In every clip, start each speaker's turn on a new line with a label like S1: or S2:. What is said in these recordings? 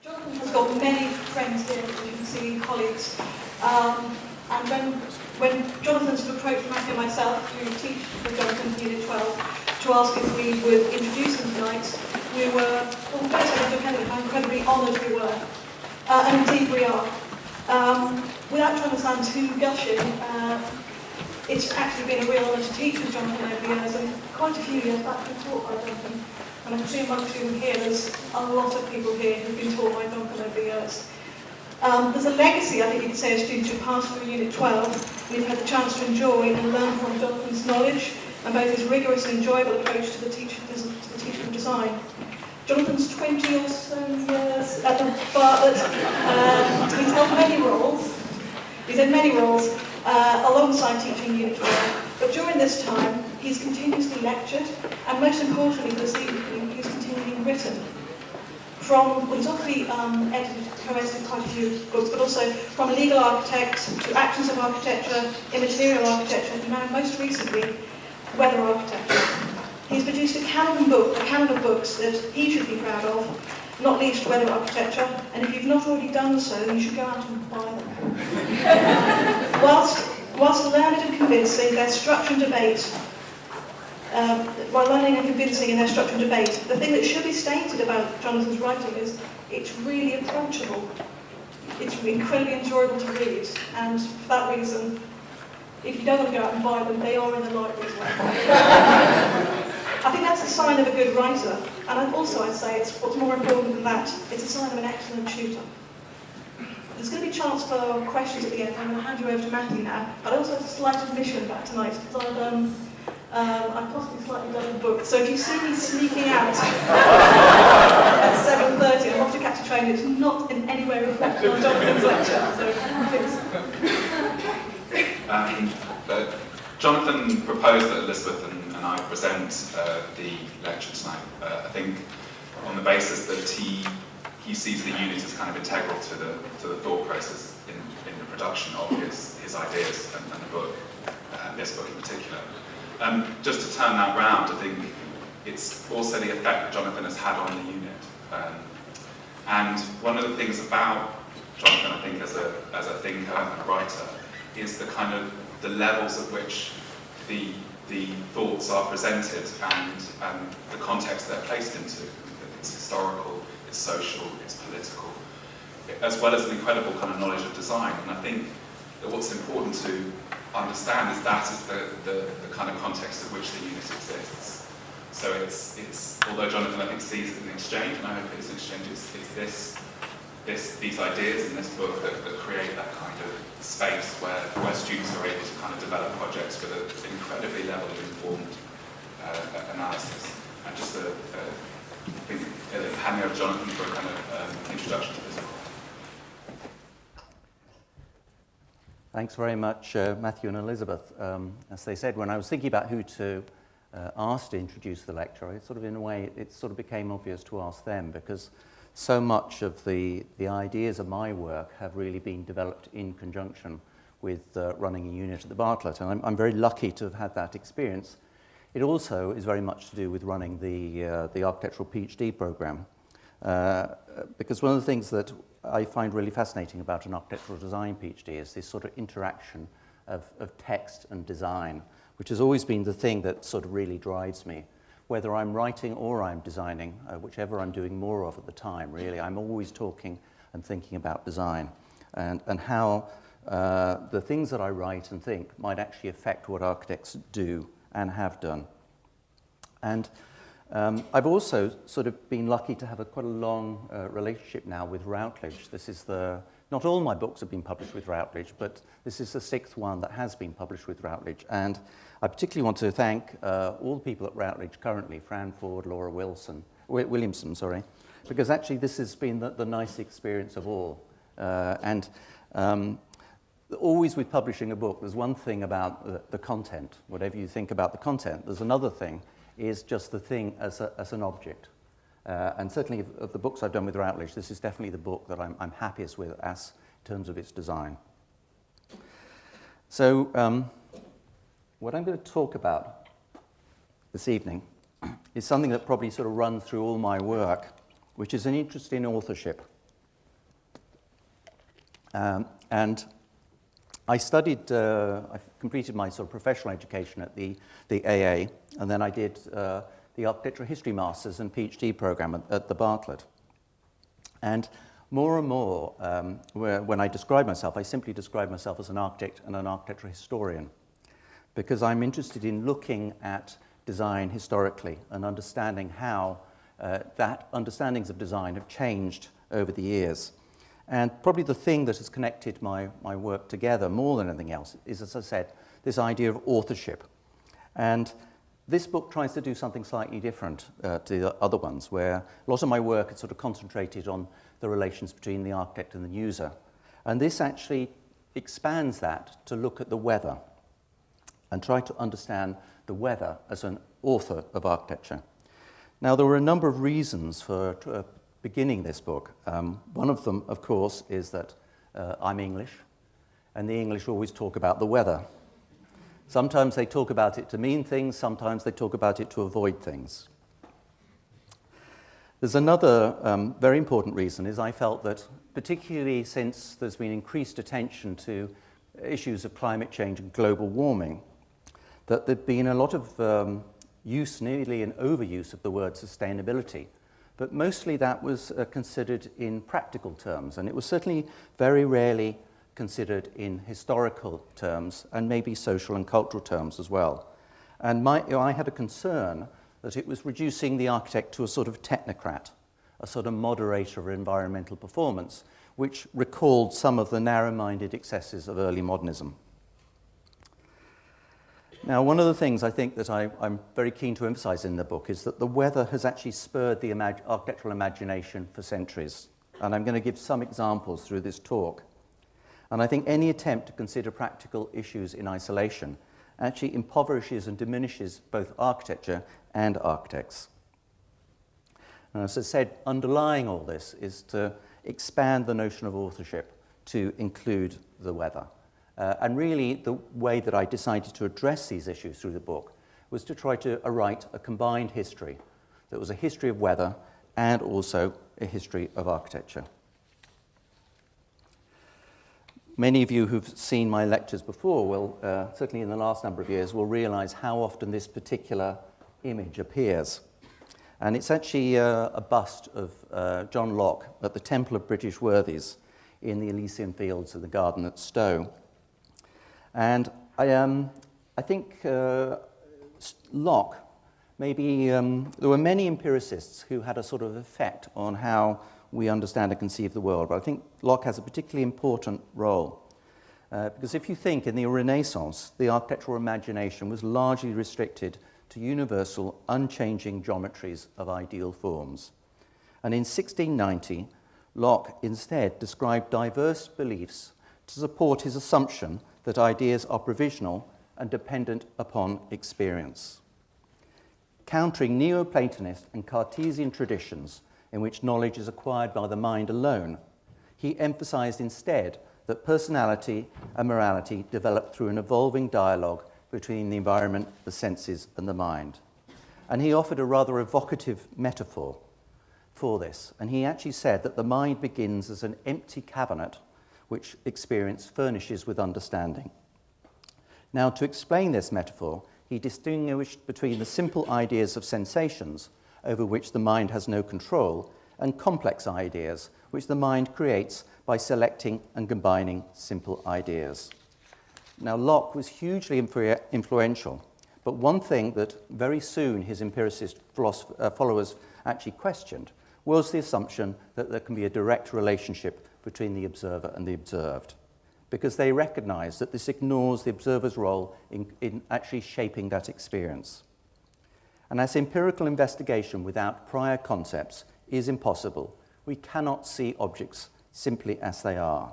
S1: Jonathan has got many friends here, as you can see, colleagues. And when Jonathan sort of approached Matthew and myself to teach for Jonathan Unit 12 to ask if we would introduce him tonight, we were, well, first I have to tell you how incredibly honoured we were. And indeed we are. Without trying to sound too gushing, it's actually been a real honour to teach with Jonathan over the years, and quite a few years back we taught by Jonathan. And I can see amongst you here, there's a lot of people here who've been taught by Jonathan over the years. There's a legacy, I think you could say, of students who passed through Unit 12, and who've had the chance to enjoy and learn from Jonathan's knowledge, and both his rigorous and enjoyable approach to the teaching of design. Jonathan's 20 or so years at the Bartlett. He's held many roles. He's had many roles alongside teaching Unit 12. But during this time, he's continuously lectured, and most importantly for this evening, he's continually written. He's obviously co-edited quite a few books, but also from Legal Architect to Actions of Architecture, Immaterial Architecture, and now most recently, Weather Architecture. He's produced a canon of books that he should be proud of, not least Weather Architecture, and if you've not already done so, you should go out and buy them. Whilst learned and convincing, their structure and debate, while learning and convincing in their structure and debate, the thing that should be stated about Jonathan's writing is it's really approachable. It's incredibly enjoyable to read, and for that reason, if you don't want to go out and buy them, they are in the library as well. I think that's a sign of a good writer, and also I'd say it's what's more important than that, it's a sign of an excellent tutor. There's going to be a chance for questions at the end. I'm going to hand you over to Matthew now, but I also have a slight admission back tonight, because I've possibly slightly done the book, so if you see me sneaking out at 7:30, I'm off to catch a train. It's not in any way reflected on Jonathan's lecture, so please.
S2: Jonathan proposed that Elizabeth and I present the lecture tonight. I think on the basis that he sees the unit as kind of integral to the thought process in the production of his ideas and the book, this book in particular. Just to turn that round, I think it's also the effect that Jonathan has had on the unit. And one of the things about Jonathan, I think, as a thinker and a writer, is the kind of the levels at which the thoughts are presented and the context they're placed into. It's historical, it's social, it's political, as well as an incredible kind of knowledge of design. And I think that what's important to understand is that is the kind of context in which the unit exists. So it's although Jonathan, I think, sees it as an exchange, and I hope it's an exchange, it's these ideas in this book that create that kind of space where students are able to kind of develop projects with an incredibly level of informed analysis. And just I think handing over to Jonathan for a kind of introduction to this book.
S3: Thanks very much, Matthew and Elizabeth. As they said, when I was thinking about who to ask to introduce the lecture, it sort of, in a way, it sort of became obvious to ask them, because so much of the ideas of my work have really been developed in conjunction with running a unit at the Bartlett, and I'm very lucky to have had that experience. It also is very much to do with running the architectural PhD program, because one of the things that I find really fascinating about an architectural design PhD is this sort of interaction of text and design, which has always been the thing that sort of really drives me. Whether I'm writing or I'm designing, whichever I'm doing more of at the time, really, I'm always talking and thinking about design and how the things that I write and think might actually affect what architects do and have done. And I've also sort of been lucky to have quite a long relationship now with Routledge. This is not all my books have been published with Routledge, but this is the 6th one that has been published with Routledge. And I particularly want to thank all the people at Routledge currently, Fran Ford, Laura Williamson, because actually this has been the nice experience of all. Always with publishing a book, there's one thing about the content. Whatever you think about the content, there's another thing, is just the thing as an object. And certainly of the books I've done with Routledge, this is definitely the book that I'm happiest with as in terms of its design. So what I'm going to talk about this evening is something that probably sort of runs through all my work, which is an interest in authorship. And I studied, I completed my sort of professional education at the AA, and then I did the Architectural History Masters and PhD program at the Bartlett. And more and more, when I describe myself, I simply describe myself as an architect and an architectural historian, because I'm interested in looking at design historically and understanding how that understandings of design have changed over the years. And probably the thing that has connected my work together more than anything else is, as I said, this idea of authorship. And this book tries to do something slightly different to the other ones, where a lot of my work is sort of concentrated on the relations between the architect and the user. And this actually expands that to look at the weather and try to understand the weather as an author of architecture. Now, there were a number of reasons for beginning this book. One of them, of course, is that I'm English, and the English always talk about the weather. Sometimes they talk about it to mean things, sometimes they talk about it to avoid things. There's another very important reason, is I felt that, particularly since there's been increased attention to issues of climate change and global warming, that there'd been a lot of use, nearly an overuse of the word sustainability. But mostly that was considered in practical terms, and it was certainly very rarely considered in historical terms and maybe social and cultural terms as well. And I had a concern that it was reducing the architect to a sort of technocrat, a sort of moderator of environmental performance, which recalled some of the narrow-minded excesses of early modernism. Now, one of the things I think that I'm very keen to emphasize in the book is that the weather has actually spurred the architectural imagination for centuries. And I'm going to give some examples through this talk. And I think any attempt to consider practical issues in isolation actually impoverishes and diminishes both architecture and architects. And as I said, underlying all this is to expand the notion of authorship to include the weather. And really, the way that I decided to address these issues through the book was to try to write a combined history that was a history of weather and also a history of architecture. Many of you who've seen my lectures before will, certainly in the last number of years, will realize how often this particular image appears. And it's actually a bust of John Locke at the Temple of British Worthies in the Elysian Fields of the Garden at Stowe. And I think Locke, maybe there were many empiricists who had a sort of effect on how we understand and conceive the world, but I think Locke has a particularly important role. Because if you think in the Renaissance, the architectural imagination was largely restricted to universal, unchanging geometries of ideal forms. And in 1690, Locke instead described diverse beliefs to support his assumption that ideas are provisional and dependent upon experience. Countering Neoplatonist and Cartesian traditions in which knowledge is acquired by the mind alone, he emphasized instead that personality and morality develop through an evolving dialogue between the environment, the senses, and the mind. And he offered a rather evocative metaphor for this, and he actually said that the mind begins as an empty cabinet which experience furnishes with understanding. Now, to explain this metaphor, he distinguished between the simple ideas of sensations, over which the mind has no control, and complex ideas, which the mind creates by selecting and combining simple ideas. Now, Locke was hugely influential, but one thing that very soon his empiricist followers actually questioned was the assumption that there can be a direct relationship between the observer and the observed, because they recognize that this ignores the observer's role in actually shaping that experience. And as empirical investigation without prior concepts is impossible, we cannot see objects simply as they are.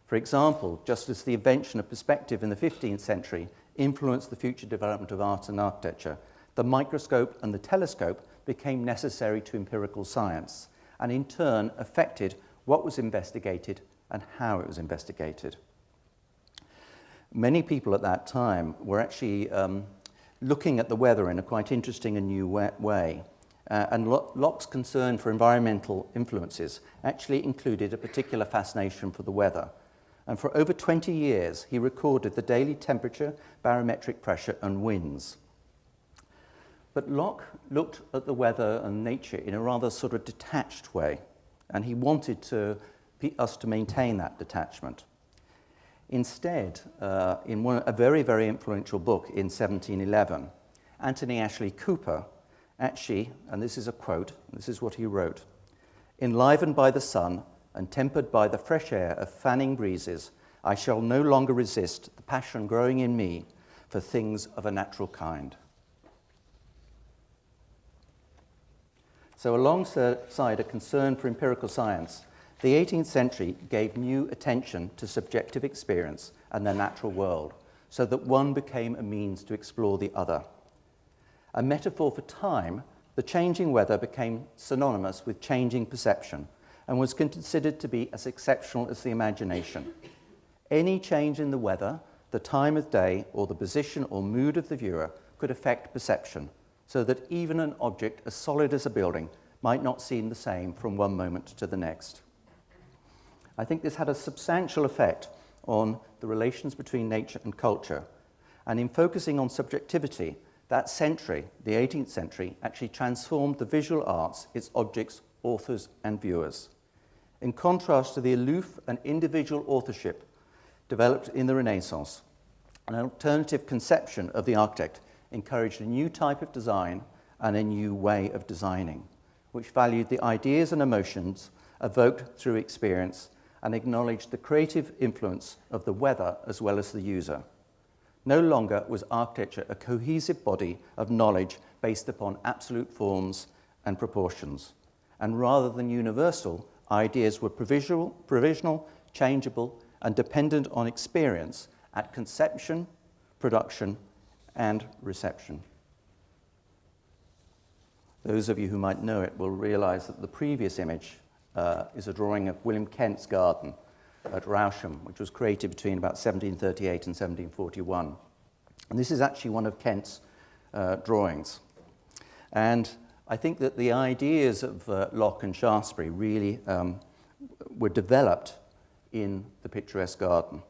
S3: For example, just as the invention of perspective in the 15th century influenced the future development of art and architecture, the microscope and the telescope became necessary to empirical science, and in turn affected what was investigated and how it was investigated. Many people at that time were actually looking at the weather in a quite interesting and new way. And Locke's concern for environmental influences actually included a particular fascination for the weather, And for over 20 years, he recorded the daily temperature, barometric pressure, and winds. But Locke looked at the weather and nature in a rather sort of detached way, and he wanted us to maintain that detachment. Instead, in a very, very influential book in 1711, Anthony Ashley Cooper actually, and this is a quote, this is what he wrote, "Enlivened by the sun and tempered by the fresh air of fanning breezes, I shall no longer resist the passion growing in me for things of a natural kind." So alongside a concern for empirical science, the 18th century gave new attention to subjective experience and the natural world, so that one became a means to explore the other. A metaphor for time, the changing weather became synonymous with changing perception and was considered to be as exceptional as the imagination. Any change in the weather, the time of day, or the position or mood of the viewer could affect perception, so that even an object as solid as a building might not seem the same from one moment to the next. I think this had a substantial effect on the relations between nature and culture, and in focusing on subjectivity, that century, the 18th century, actually transformed the visual arts, its objects, authors, and viewers. In contrast to the aloof and individual authorship developed in the Renaissance, an alternative conception of the architect encouraged a new type of design and a new way of designing, which valued the ideas and emotions evoked through experience and acknowledged the creative influence of the weather as well as the user. No longer was architecture a cohesive body of knowledge based upon absolute forms and proportions, and rather than universal, ideas were provisional, changeable, and dependent on experience at conception, production, and reception. Those of you who might know it will realize that the previous image is a drawing of William Kent's garden at Rousham, which was created between about 1738 and 1741. And this is actually one of Kent's drawings. And I think that the ideas of Locke and Shaftesbury really were developed in the picturesque garden.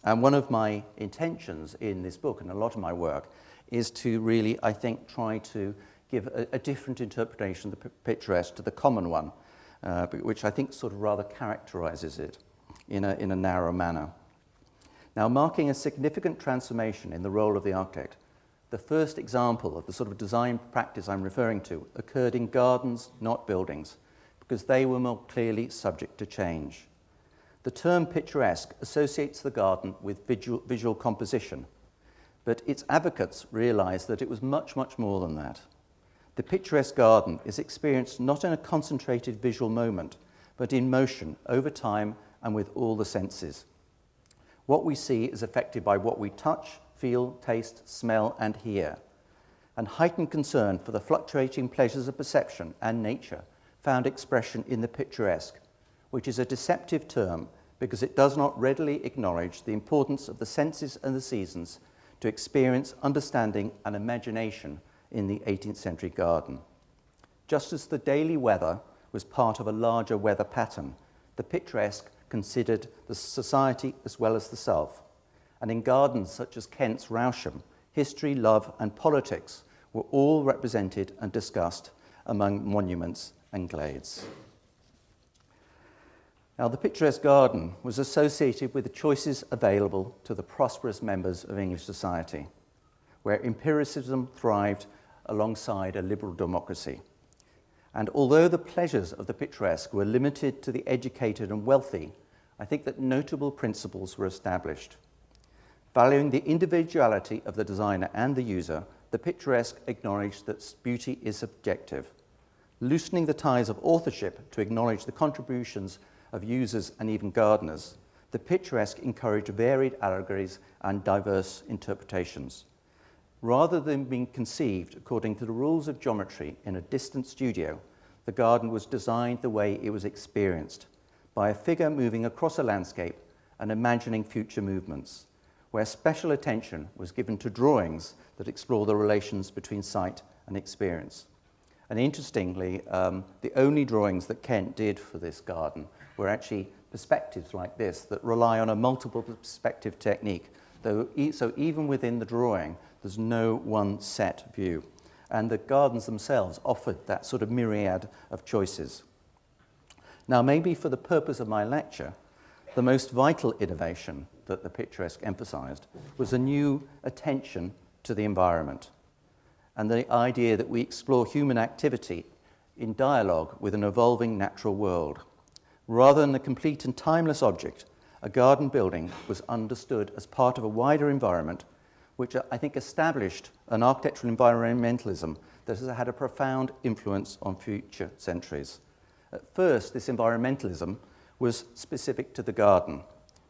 S3: And one of my intentions in this book and a lot of my work is to really, I think, try to give a different interpretation of the picturesque to the common one, which I think sort of rather characterizes it in a narrow manner. Now, marking a significant transformation in the role of the architect, the first example of the sort of design practice I'm referring to occurred in gardens, not buildings, because they were more clearly subject to change. The term picturesque associates the garden with visual composition, but its advocates realized that it was much, much more than that. The picturesque garden is experienced not in a concentrated visual moment, but in motion, over time, and with all the senses. What we see is affected by what we touch, feel, taste, smell, and hear. And heightened concern for the fluctuating pleasures of perception and nature found expression in the picturesque, which is a deceptive term because it does not readily acknowledge the importance of the senses and the seasons to experience, understanding, and imagination in the 18th century garden. Just as the daily weather was part of a larger weather pattern, the picturesque considered the society as well as the self. And in gardens such as Kent's Rousham, history, love, and politics were all represented and discussed among monuments and glades. Now, the picturesque garden was associated with the choices available to the prosperous members of English society, where empiricism thrived alongside a liberal democracy. And although the pleasures of the picturesque were limited to the educated and wealthy, I think that notable principles were established. Valuing the individuality of the designer and the user, the picturesque acknowledged that beauty is subjective. Loosening the ties of authorship to acknowledge the contributions of users and even gardeners, the picturesque encouraged varied allegories and diverse interpretations. Rather than being conceived according to the rules of geometry in a distant studio, the garden was designed the way it was experienced, by a figure moving across a landscape and imagining future movements, where special attention was given to drawings that explore the relations between sight and experience. And interestingly, the only drawings that Kent did for this garden were actually perspectives like this that rely on a multiple perspective technique. So even within the drawing, there's no one set view. And the gardens themselves offered that sort of myriad of choices. Now, maybe for the purpose of my lecture, the most vital innovation that the picturesque emphasized was a new attention to the environment and the idea that we explore human activity in dialogue with an evolving natural world. Rather than a complete and timeless object, a garden building was understood as part of a wider environment which I think established an architectural environmentalism that has had a profound influence on future centuries. At first, this environmentalism was specific to the garden,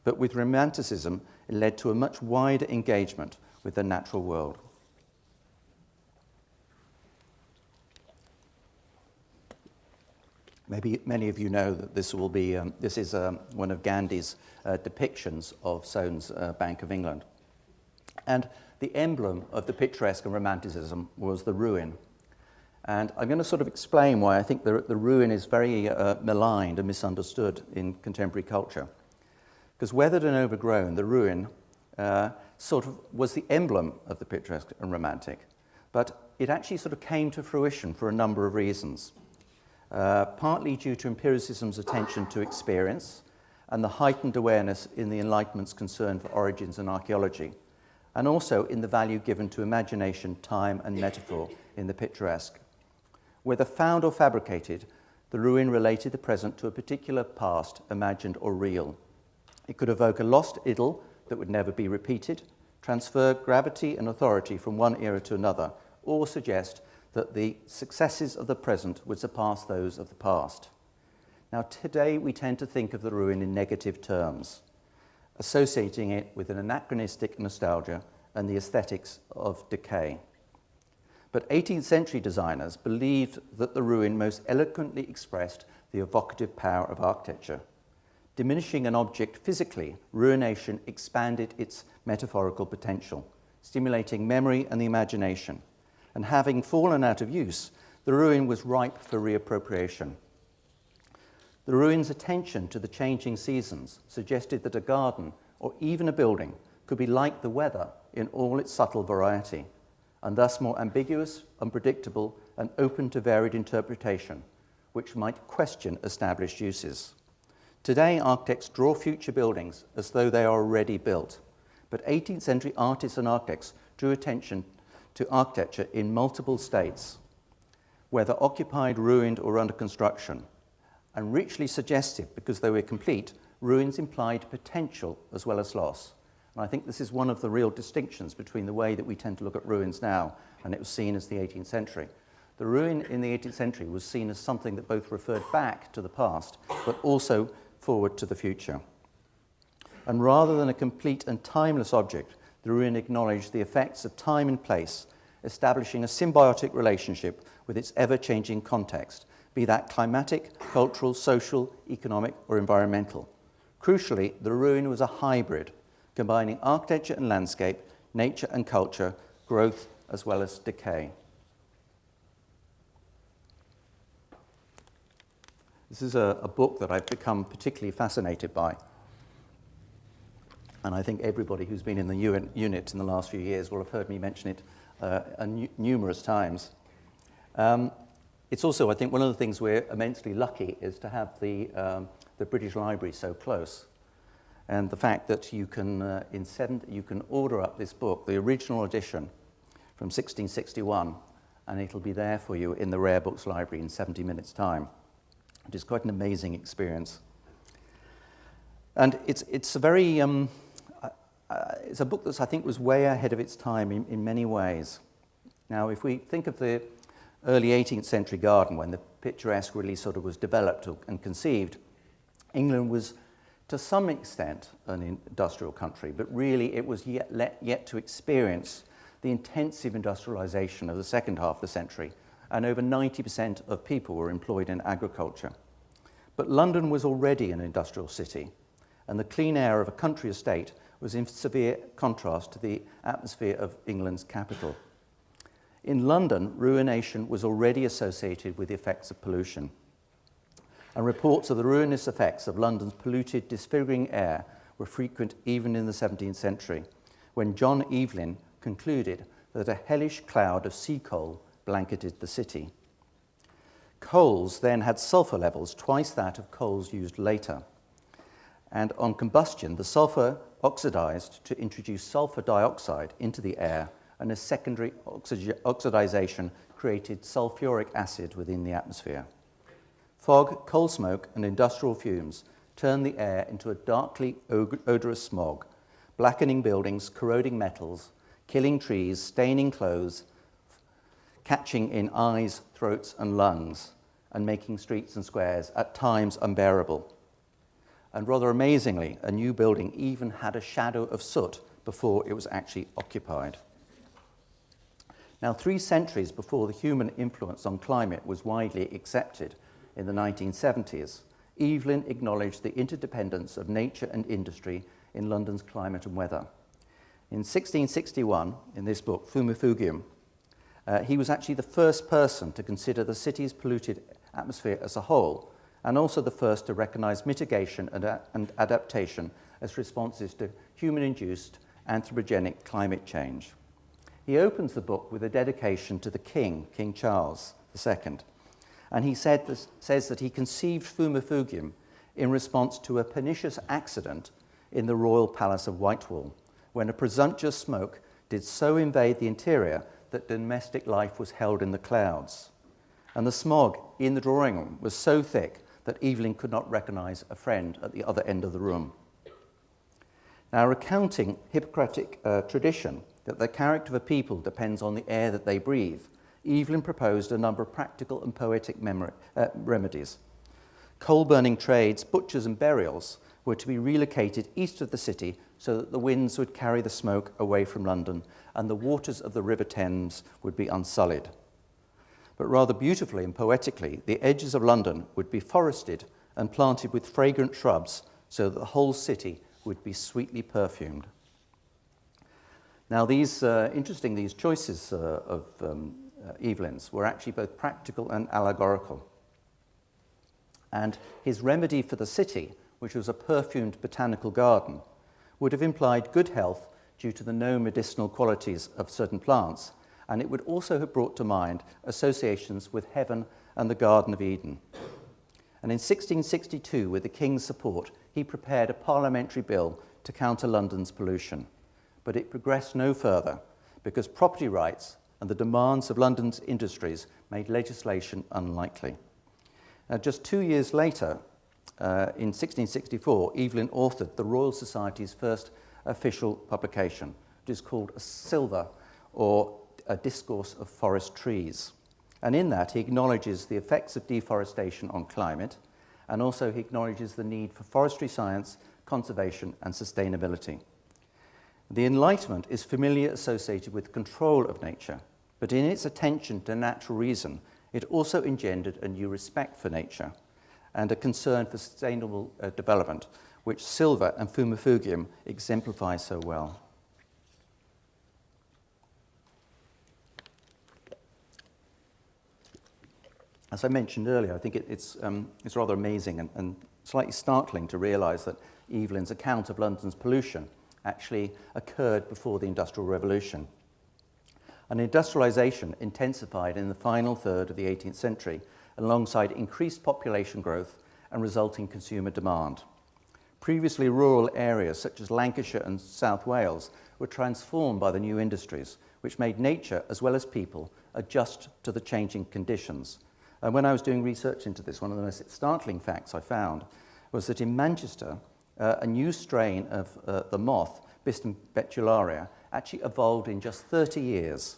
S3: but with Romanticism, it led to a much wider engagement with the natural world. Maybe many of you know that this is one of Gandhi's depictions of Soane's Bank of England. And the emblem of the picturesque and Romanticism was the ruin. And I'm going to sort of explain why I think the ruin is very maligned and misunderstood in contemporary culture. Because weathered and overgrown, the ruin sort of was the emblem of the picturesque and romantic. But it actually sort of came to fruition for a number of reasons. Partly due to empiricism's attention to experience and the heightened awareness in the Enlightenment's concern for origins and archaeology, and also in the value given to imagination, time, and metaphor in the picturesque. Whether found or fabricated, the ruin related the present to a particular past, imagined or real. It could evoke a lost idyll that would never be repeated, transfer gravity and authority from one era to another, or suggest that the successes of the present would surpass those of the past. Now, today we tend to think of the ruin in negative terms, associating it with an anachronistic nostalgia and the aesthetics of decay. But 18th century designers believed that the ruin most eloquently expressed the evocative power of architecture. Diminishing an object physically, ruination expanded its metaphorical potential, stimulating memory and the imagination. And having fallen out of use, the ruin was ripe for reappropriation. The ruin's attention to the changing seasons suggested that a garden, or even a building, could be like the weather in all its subtle variety, and thus more ambiguous, unpredictable, and open to varied interpretation, which might question established uses. Today, architects draw future buildings as though they are already built, but 18th century artists and architects drew attention to architecture in multiple states, whether occupied, ruined, or under construction, and richly suggestive because they were complete, ruins implied potential as well as loss. And I think this is one of the real distinctions between the way that we tend to look at ruins now and it was seen as the 18th century. The ruin in the 18th century was seen as something that both referred back to the past but also forward to the future. And rather than a complete and timeless object, the ruin acknowledged the effects of time and place, establishing a symbiotic relationship with its ever-changing context, be that climatic, cultural, social, economic, or environmental. Crucially, the ruin was a hybrid, combining architecture and landscape, nature and culture, growth as well as decay. This is a book that I've become particularly fascinated by. And I think everybody who's been in the unit in the last few years will have heard me mention it numerous times. It's also, I think, one of the things we're immensely lucky is to have the British Library so close. And the fact that you can, you can order up this book, the original edition from 1661, and it'll be there for you in the Rare Books Library in 70 minutes' time. It is quite an amazing experience. And it's a very, it's a book that I think was way ahead of its time in many ways. Now, if we think of the early 18th century garden, when the picturesque really sort of was developed and conceived, England was to some extent an industrial country, but really it was yet to experience the intensive industrialization of the second half of the century, and over 90% of people were employed in agriculture. But London was already an industrial city, and the clean air of a country estate was in severe contrast to the atmosphere of England's capital. In London, ruination was already associated with the effects of pollution. and reports of the ruinous effects of London's polluted, disfiguring air were frequent even in the 17th century, when John Evelyn concluded that a hellish cloud of sea coal blanketed the city. Coals then had sulphur levels twice that of coals used later, and on combustion, the sulphur oxidized to introduce sulphur dioxide into the air, and a secondary oxidization created sulfuric acid within the atmosphere. Fog, coal smoke, and industrial fumes turned the air into a darkly odorous smog, blackening buildings, corroding metals, killing trees, staining clothes, catching in eyes, throats, and lungs, and making streets and squares at times unbearable. And rather amazingly, a new building even had a shadow of soot before it was actually occupied. Now, 3 centuries before the human influence on climate was widely accepted in the 1970s, Evelyn acknowledged the interdependence of nature and industry in London's climate and weather. In 1661, in this book, Fumifugium, he was actually the first person to consider the city's polluted atmosphere as a whole, and also the first to recognize mitigation and adaptation as responses to human-induced anthropogenic climate change. He opens the book with a dedication to the King, King Charles II, and he says that he conceived Fumifugium in response to a pernicious accident in the royal palace of Whitehall, when a presumptuous smoke did so invade the interior that domestic life was held in the clouds. And the smog in the drawing room was so thick that Evelyn could not recognize a friend at the other end of the room. Now, recounting Hippocratic tradition that the character of a people depends on the air that they breathe, Evelyn proposed a number of practical and poetic remedies. Coal-burning trades, butchers and burials were to be relocated east of the city so that the winds would carry the smoke away from London and the waters of the River Thames would be unsullied. But rather beautifully and poetically, the edges of London would be forested and planted with fragrant shrubs so that the whole city would be sweetly perfumed. Now, these choices of Evelyn's were actually both practical and allegorical. And his remedy for the city, which was a perfumed botanical garden, would have implied good health due to the known medicinal qualities of certain plants, and it would also have brought to mind associations with heaven and the Garden of Eden. And in 1662, with the King's support, he prepared a parliamentary bill to counter London's pollution. But it progressed no further because property rights and the demands of London's industries made legislation unlikely. Just 2 years later, in 1664, Evelyn authored the Royal Society's first official publication, which is called A Silver, or A Discourse of Forest Trees. And in that, he acknowledges the effects of deforestation on climate, and also he acknowledges the need for forestry science, conservation, and sustainability. The Enlightenment is familiarly associated with control of nature, but in its attention to natural reason, it also engendered a new respect for nature and a concern for sustainable development, which Silver and Fumifugium exemplify so well. As I mentioned earlier, I think it's rather amazing and slightly startling to realise that Evelyn's account of London's pollution actually occurred before the Industrial Revolution. And industrialisation intensified in the final third of the 18th century alongside increased population growth and resulting consumer demand. Previously rural areas such as Lancashire and South Wales were transformed by the new industries, which made nature as well as people adjust to the changing conditions. And when I was doing research into this, one of the most startling facts I found was that in Manchester, a new strain of the moth, Bistum betularia, actually evolved in just 30 years.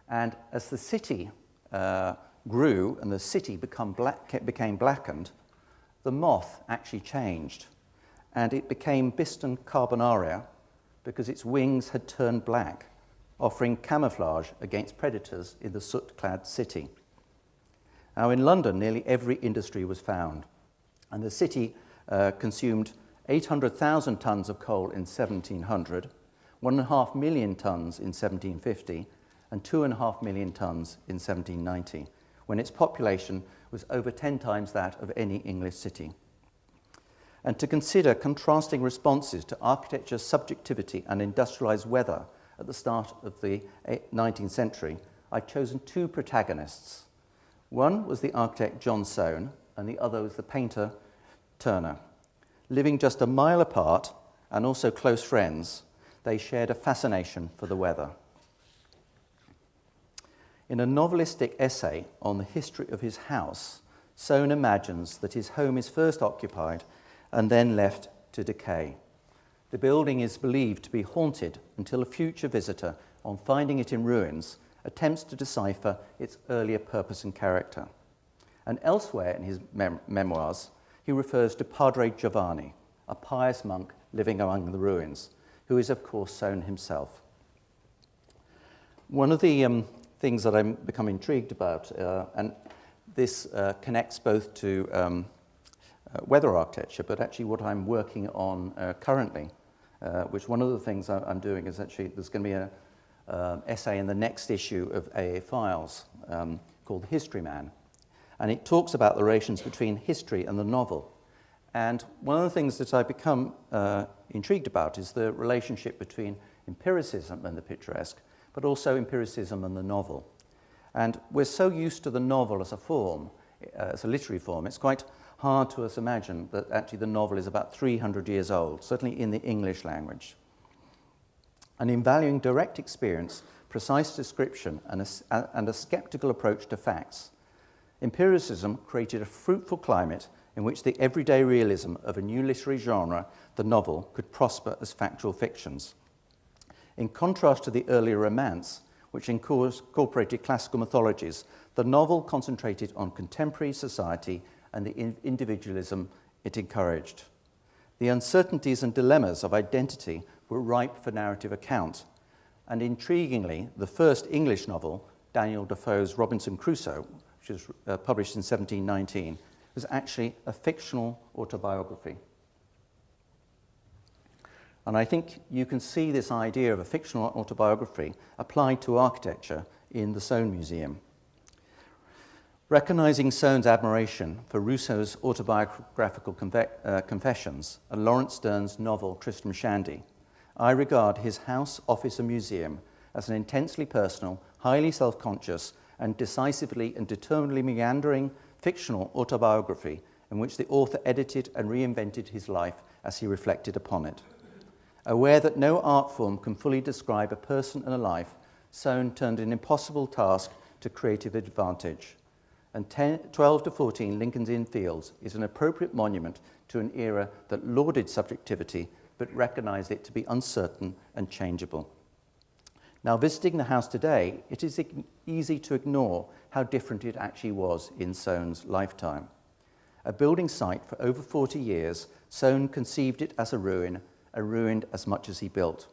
S3: And as the city grew and the city became blackened, the moth actually changed. And it became Bistum carbonaria because its wings had turned black, offering camouflage against predators in the soot-clad city. Now, in London, nearly every industry was found, and the city consumed 800,000 tonnes of coal in 1700, 1.5 million tonnes in 1750, and 2.5 million tonnes in 1790, when its population was over 10 times that of any English city. And to consider contrasting responses to architecture's subjectivity and industrialised weather at the start of the 19th century, I've chosen two protagonists. One was the architect John Soane, and the other was the painter Turner. Living just a mile apart and also close friends, they shared a fascination for the weather. In a novelistic essay on the history of his house, Soane imagines that his home is first occupied and then left to decay. The building is believed to be haunted until a future visitor, on finding it in ruins, attempts to decipher its earlier purpose and character. And elsewhere in his memoirs, he refers to Padre Giovanni, a pious monk living among the ruins, who is, of course, Soane himself. One of the things that I'm become intrigued about, and this connects both to weather architecture, but actually what I'm working on currently, which one of the things I'm doing is actually there's going to be an essay in the next issue of AA Files called The History Man. And it talks about the relations between history and the novel. And one of the things that I've become intrigued about is the relationship between empiricism and the picturesque, but also empiricism and the novel. And we're so used to the novel as a form, as a literary form, it's quite hard to us imagine that actually the novel is about 300 years old, certainly in the English language. And in valuing direct experience, precise description, and a skeptical approach to facts, empiricism created a fruitful climate in which the everyday realism of a new literary genre, the novel, could prosper as factual fictions. In contrast to the earlier romance, which incorporated classical mythologies, the novel concentrated on contemporary society and the individualism it encouraged. The uncertainties and dilemmas of identity were ripe for narrative account. And intriguingly, the first English novel, Daniel Defoe's Robinson Crusoe, which was published in 1719, was actually a fictional autobiography. And I think you can see this idea of a fictional autobiography applied to architecture in the Soane Museum. Recognising Soane's admiration for Rousseau's autobiographical confessions and Lawrence Stern's novel Tristram Shandy, I regard his house, office and museum as an intensely personal, highly self-conscious and decisively and determinedly meandering fictional autobiography in which the author edited and reinvented his life as he reflected upon it. Aware that no art form can fully describe a person and a life, Soane turned an impossible task to creative advantage. And 12 to 14 Lincoln's Inn Fields is an appropriate monument to an era that lauded subjectivity but recognised it to be uncertain and changeable. Now, visiting the house today, it is easy to ignore how different it actually was in Soane's lifetime. A building site for over 40 years, Soane conceived it as a ruin as much as he built.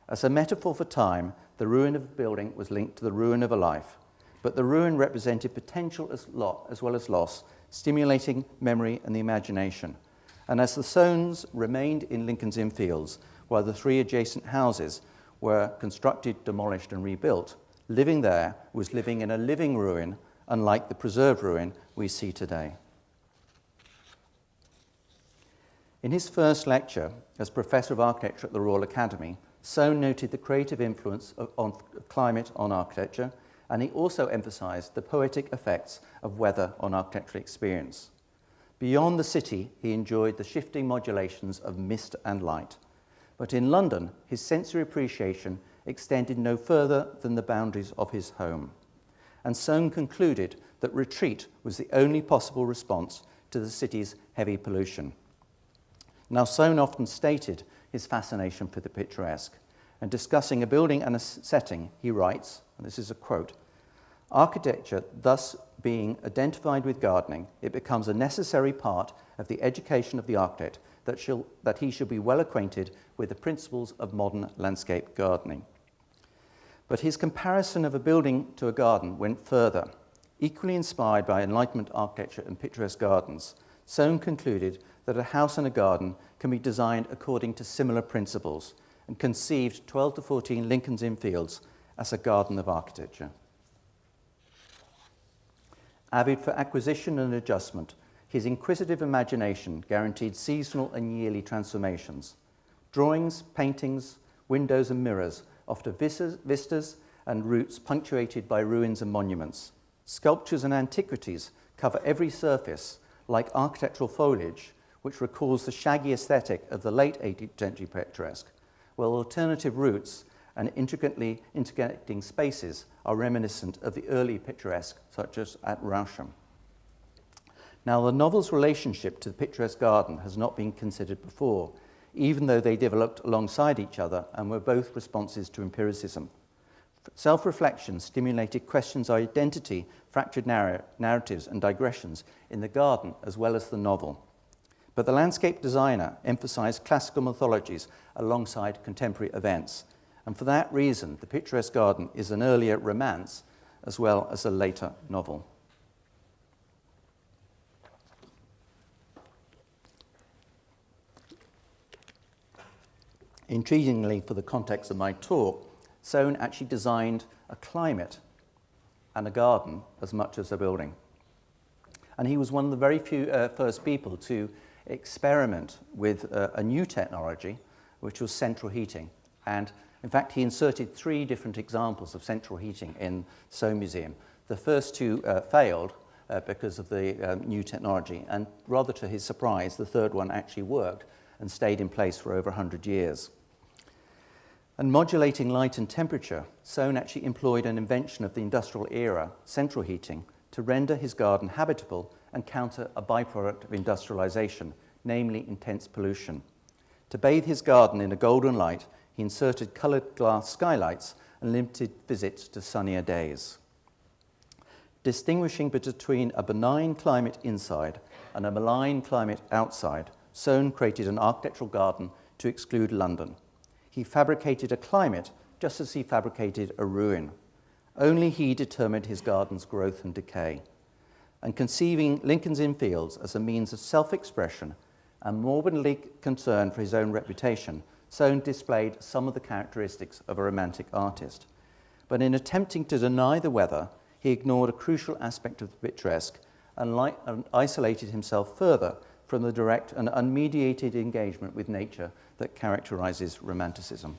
S3: As a metaphor for time, the ruin of a building was linked to the ruin of a life, but the ruin represented potential as well as loss, stimulating memory and the imagination. And as the Soanes remained in Lincoln's Inn Fields, while the 3 adjacent houses were constructed, demolished and rebuilt, living there was living in a living ruin, unlike the preserved ruin we see today. In his first lecture as Professor of Architecture at the Royal Academy, Soane noted the creative influence of climate on architecture, and he also emphasised the poetic effects of weather on architectural experience. Beyond the city, he enjoyed the shifting modulations of mist and light. But in London, his sensory appreciation extended no further than the boundaries of his home. And Soane concluded that retreat was the only possible response to the city's heavy pollution. Now, Soane often stated his fascination for the picturesque, and discussing a building and a setting, he writes, and this is a quote, "Architecture thus being identified with gardening, it becomes a necessary part of the education of the architect that he should be well acquainted with the principles of modern landscape gardening." But his comparison of a building to a garden went further. Equally inspired by Enlightenment architecture and picturesque gardens, Soane concluded that a house and a garden can be designed according to similar principles, and conceived 12 to 14 Lincoln's Inn Fields as a garden of architecture. Avid for acquisition and adjustment, his inquisitive imagination guaranteed seasonal and yearly transformations. Drawings, paintings, windows and mirrors offer vistas and routes punctuated by ruins and monuments. Sculptures and antiquities cover every surface, like architectural foliage, which recalls the shaggy aesthetic of the late 18th century picturesque, while alternative routes and intricately interconnecting spaces are reminiscent of the early picturesque, such as at Rousham. Now, the novel's relationship to the picturesque garden has not been considered before, even though they developed alongside each other and were both responses to empiricism. Self-reflection stimulated questions of identity, fractured narratives and digressions in the garden as well as the novel. But the landscape designer emphasized classical mythologies alongside contemporary events, and for that reason the picturesque garden is an earlier romance as well as a later novel. Intriguingly, for the context of my talk, Soane actually designed a climate and a garden as much as a building. And he was one of the very few first people to experiment with a new technology, which was central heating. And in fact, he inserted 3 different examples of central heating in the Soane Museum. The first 2 failed because of the new technology, and rather to his surprise, the third one actually worked and stayed in place for over 100 years. And modulating light and temperature, Soane actually employed an invention of the industrial era, central heating, to render his garden habitable and counter a byproduct of industrialization, namely intense pollution. To bathe his garden in a golden light, he inserted colored glass skylights and limited visits to sunnier days. Distinguishing between a benign climate inside and a malign climate outside, Soane created an architectural garden to exclude London. He fabricated a climate just as he fabricated a ruin. Only he determined his garden's growth and decay. And conceiving Lincoln's Inn Fields as a means of self-expression and morbidly concerned for his own reputation, Soane displayed some of the characteristics of a romantic artist. But in attempting to deny the weather, he ignored a crucial aspect of the picturesque and isolated himself further from the direct and unmediated engagement with nature that characterizes Romanticism.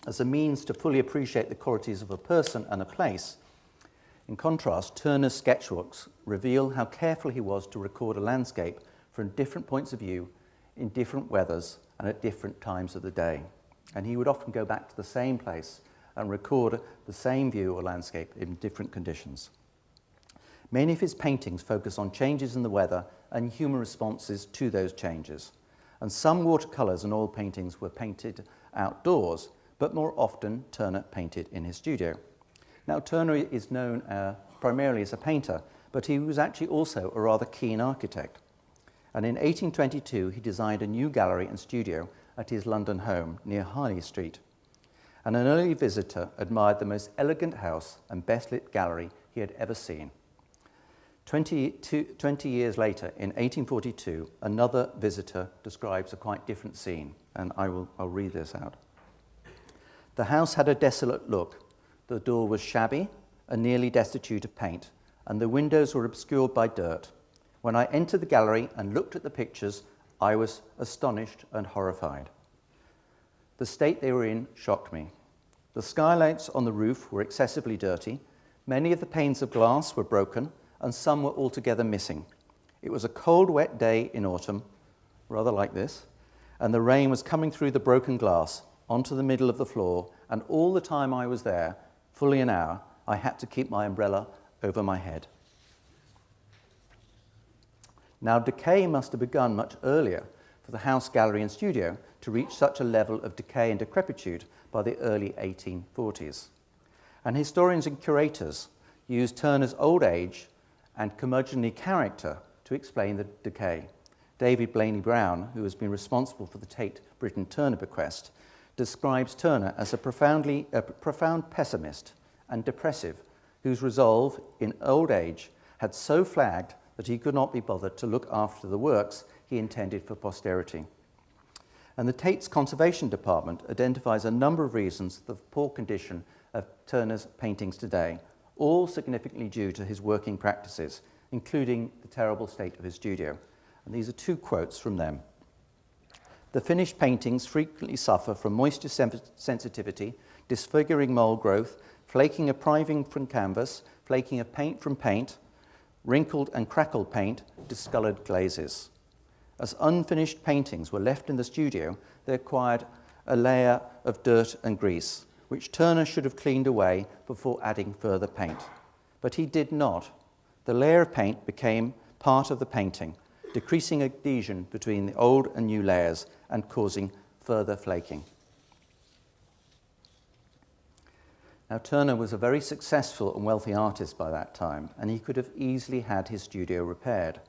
S3: As a means to fully appreciate the qualities of a person and a place, in contrast, Turner's sketchbooks reveal how careful he was to record a landscape from different points of view, in different weathers, and at different times of the day. And he would often go back to the same place and record the same view or landscape in different conditions. Many of his paintings focus on changes in the weather and human responses to those changes. And some watercolors and oil paintings were painted outdoors, but more often Turner painted in his studio. Now, Turner is known primarily as a painter, but he was actually also a rather keen architect. And in 1822, he designed a new gallery and studio at his London home near Harley Street. And an early visitor admired the most elegant house and best-lit gallery he had ever seen. 20 years later, in 1842, another visitor describes a quite different scene, and I'll read this out. The house had a desolate look. The door was shabby and nearly destitute of paint, and the windows were obscured by dirt. When I entered the gallery and looked at the pictures, I was astonished and horrified. The state they were in shocked me. The skylights on the roof were excessively dirty. Many of the panes of glass were broken, and some were altogether missing. It was a cold, wet day in autumn, rather like this, and the rain was coming through the broken glass onto the middle of the floor, and all the time I was there, fully an hour, I had to keep my umbrella over my head. Now, decay must have begun much earlier for the house, gallery, and studio to reach such a level of decay and decrepitude by the early 1840s. And historians and curators used Turner's old age and curmudgeonly character to explain the decay. David Blaney Brown, who has been responsible for the Tate Britain Turner bequest, describes Turner as a profound pessimist and depressive, whose resolve in old age had so flagged that he could not be bothered to look after the works he intended for posterity. And the Tate's Conservation Department identifies a number of reasons for the poor condition of Turner's paintings today, all significantly due to his working practices, including the terrible state of his studio. And these are two quotes from them. The finished paintings frequently suffer from moisture sensitivity, disfiguring mold growth, flaking of priming from canvas, flaking of paint from paint, wrinkled and crackled paint, discolored glazes. As unfinished paintings were left in the studio, they acquired a layer of dirt and grease, which Turner should have cleaned away before adding further paint. But he did not. The layer of paint became part of the painting, decreasing adhesion between the old and new layers and causing further flaking. Now, Turner was a very successful and wealthy artist by that time, and he could have easily had his studio repaired.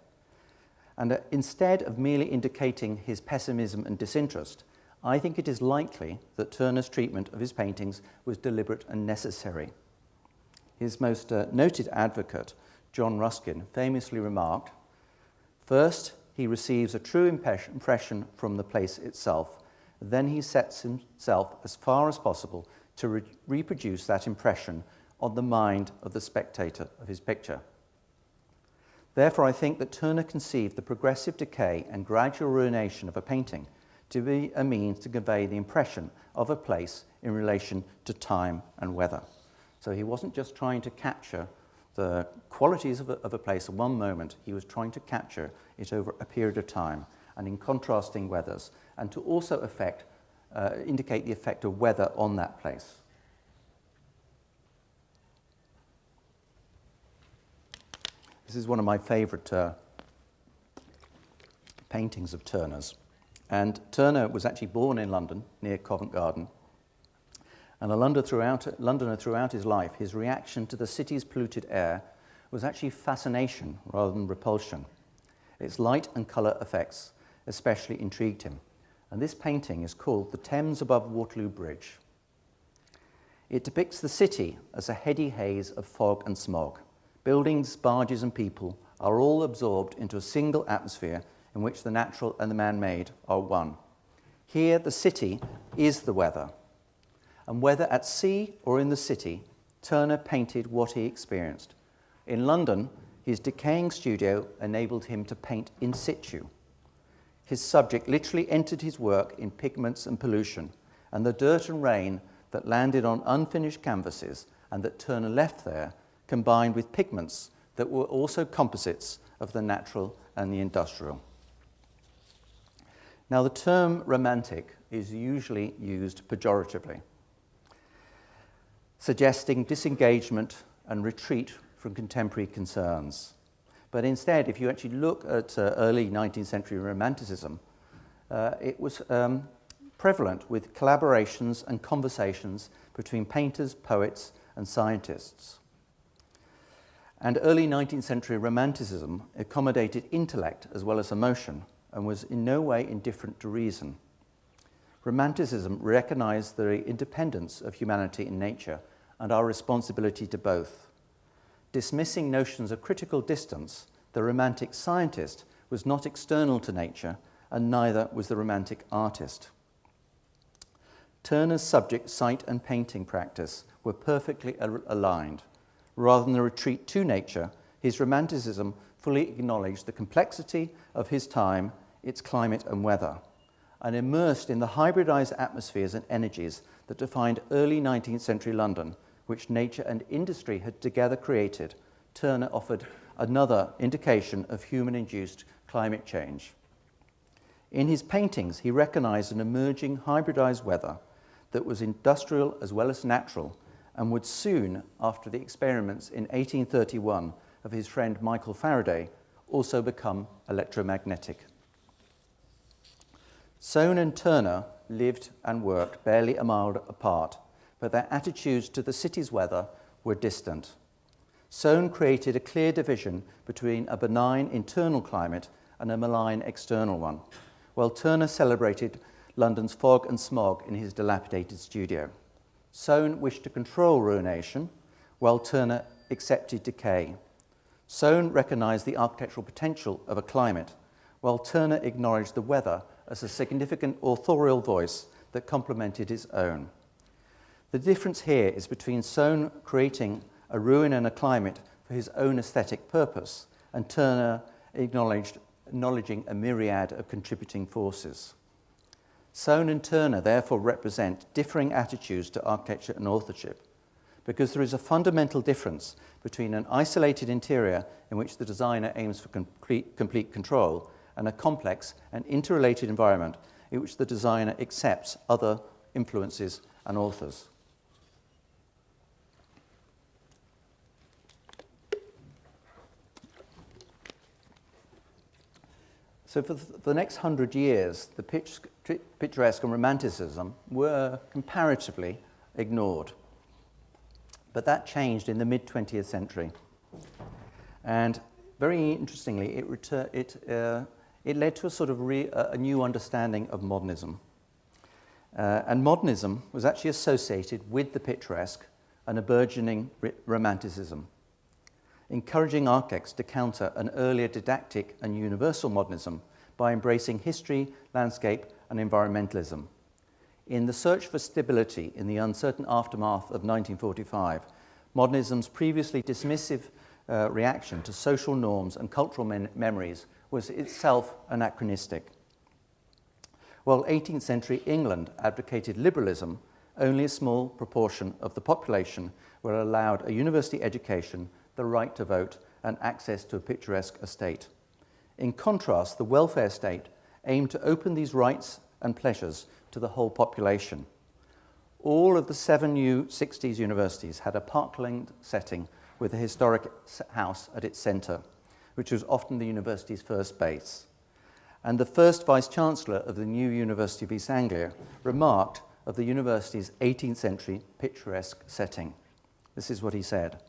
S3: And instead of merely indicating his pessimism and disinterest, I think it is likely that Turner's treatment of his paintings was deliberate and necessary. His most noted advocate, John Ruskin, famously remarked, "First, he receives a true impression from the place itself. Then he sets himself as far as possible to reproduce that impression on the mind of the spectator of his picture." Therefore, I think that Turner conceived the progressive decay and gradual ruination of a painting to be a means to convey the impression of a place in relation to time and weather. So he wasn't just trying to capture the qualities of a place at one moment, he was trying to capture it over a period of time and in contrasting weathers, and to also indicate the effect of weather on that place. This is one of my favourite paintings of Turner's. And Turner was actually born in London, near Covent Garden. And a Londoner throughout his life, his reaction to the city's polluted air was actually fascination rather than repulsion. Its light and colour effects especially intrigued him. And this painting is called The Thames Above Waterloo Bridge. It depicts the city as a heady haze of fog and smog. Buildings, barges and people are all absorbed into a single atmosphere in which the natural and the man-made are one. Here the city is the weather. And whether at sea or in the city, Turner painted what he experienced. In London, his decaying studio enabled him to paint in situ. His subject literally entered his work in pigments and pollution, and the dirt and rain that landed on unfinished canvases and that Turner left there combined with pigments that were also composites of the natural and the industrial. Now, the term romantic is usually used pejoratively, suggesting disengagement and retreat from contemporary concerns. But instead, if you actually look at early 19th century Romanticism, it was prevalent with collaborations and conversations between painters, poets, and scientists. And early 19th century Romanticism accommodated intellect as well as emotion and was in no way indifferent to reason. Romanticism recognized the independence of humanity and nature and our responsibility to both. Dismissing notions of critical distance, the romantic scientist was not external to nature, and neither was the romantic artist. Turner's subject, sight, and painting practice were perfectly aligned. Rather than a retreat to nature, his romanticism fully acknowledged the complexity of his time, its climate and weather, and immersed in the hybridized atmospheres and energies that defined early 19th century London, which nature and industry had together created. Turner offered another indication of human-induced climate change. In his paintings, he recognized an emerging hybridized weather that was industrial as well as natural, and would soon, after the experiments in 1831 of his friend Michael Faraday, also become electromagnetic. Soane and Turner lived and worked barely a mile apart, but their attitudes to the city's weather were distant. Soane created a clear division between a benign internal climate and a malign external one, while Turner celebrated London's fog and smog in his dilapidated studio. Soane wished to control ruination, while Turner accepted decay. Soane recognized the architectural potential of a climate, while Turner acknowledged the weather as a significant authorial voice that complemented his own. The difference here is between Soane creating a ruin and a climate for his own aesthetic purpose, and Turner acknowledging a myriad of contributing forces. Soane and Turner therefore represent differing attitudes to architecture and authorship, because there is a fundamental difference between an isolated interior in which the designer aims for complete control and a complex and interrelated environment in which the designer accepts other influences and authors. So for the next 100 years, the picturesque and romanticism were comparatively ignored. But that changed in the mid-20th century. And very interestingly, it led to a sort of a new understanding of modernism. And modernism was actually associated with the picturesque and a burgeoning romanticism, encouraging architects to counter an earlier didactic and universal modernism by embracing history, landscape, and environmentalism. In the search for stability in the uncertain aftermath of 1945, modernism's previously dismissive reaction to social norms and cultural memories was itself anachronistic. While 18th century England advocated liberalism, only a small proportion of the population were allowed a university education, the right to vote, and access to a picturesque estate. In contrast, the welfare state aimed to open these rights and pleasures to the whole population. All of the 7 new 60s universities had a parkland setting with a historic house at its centre, which was often the university's first base. And the first vice-chancellor of the new University of East Anglia remarked of the university's 18th century picturesque setting. This is what he said: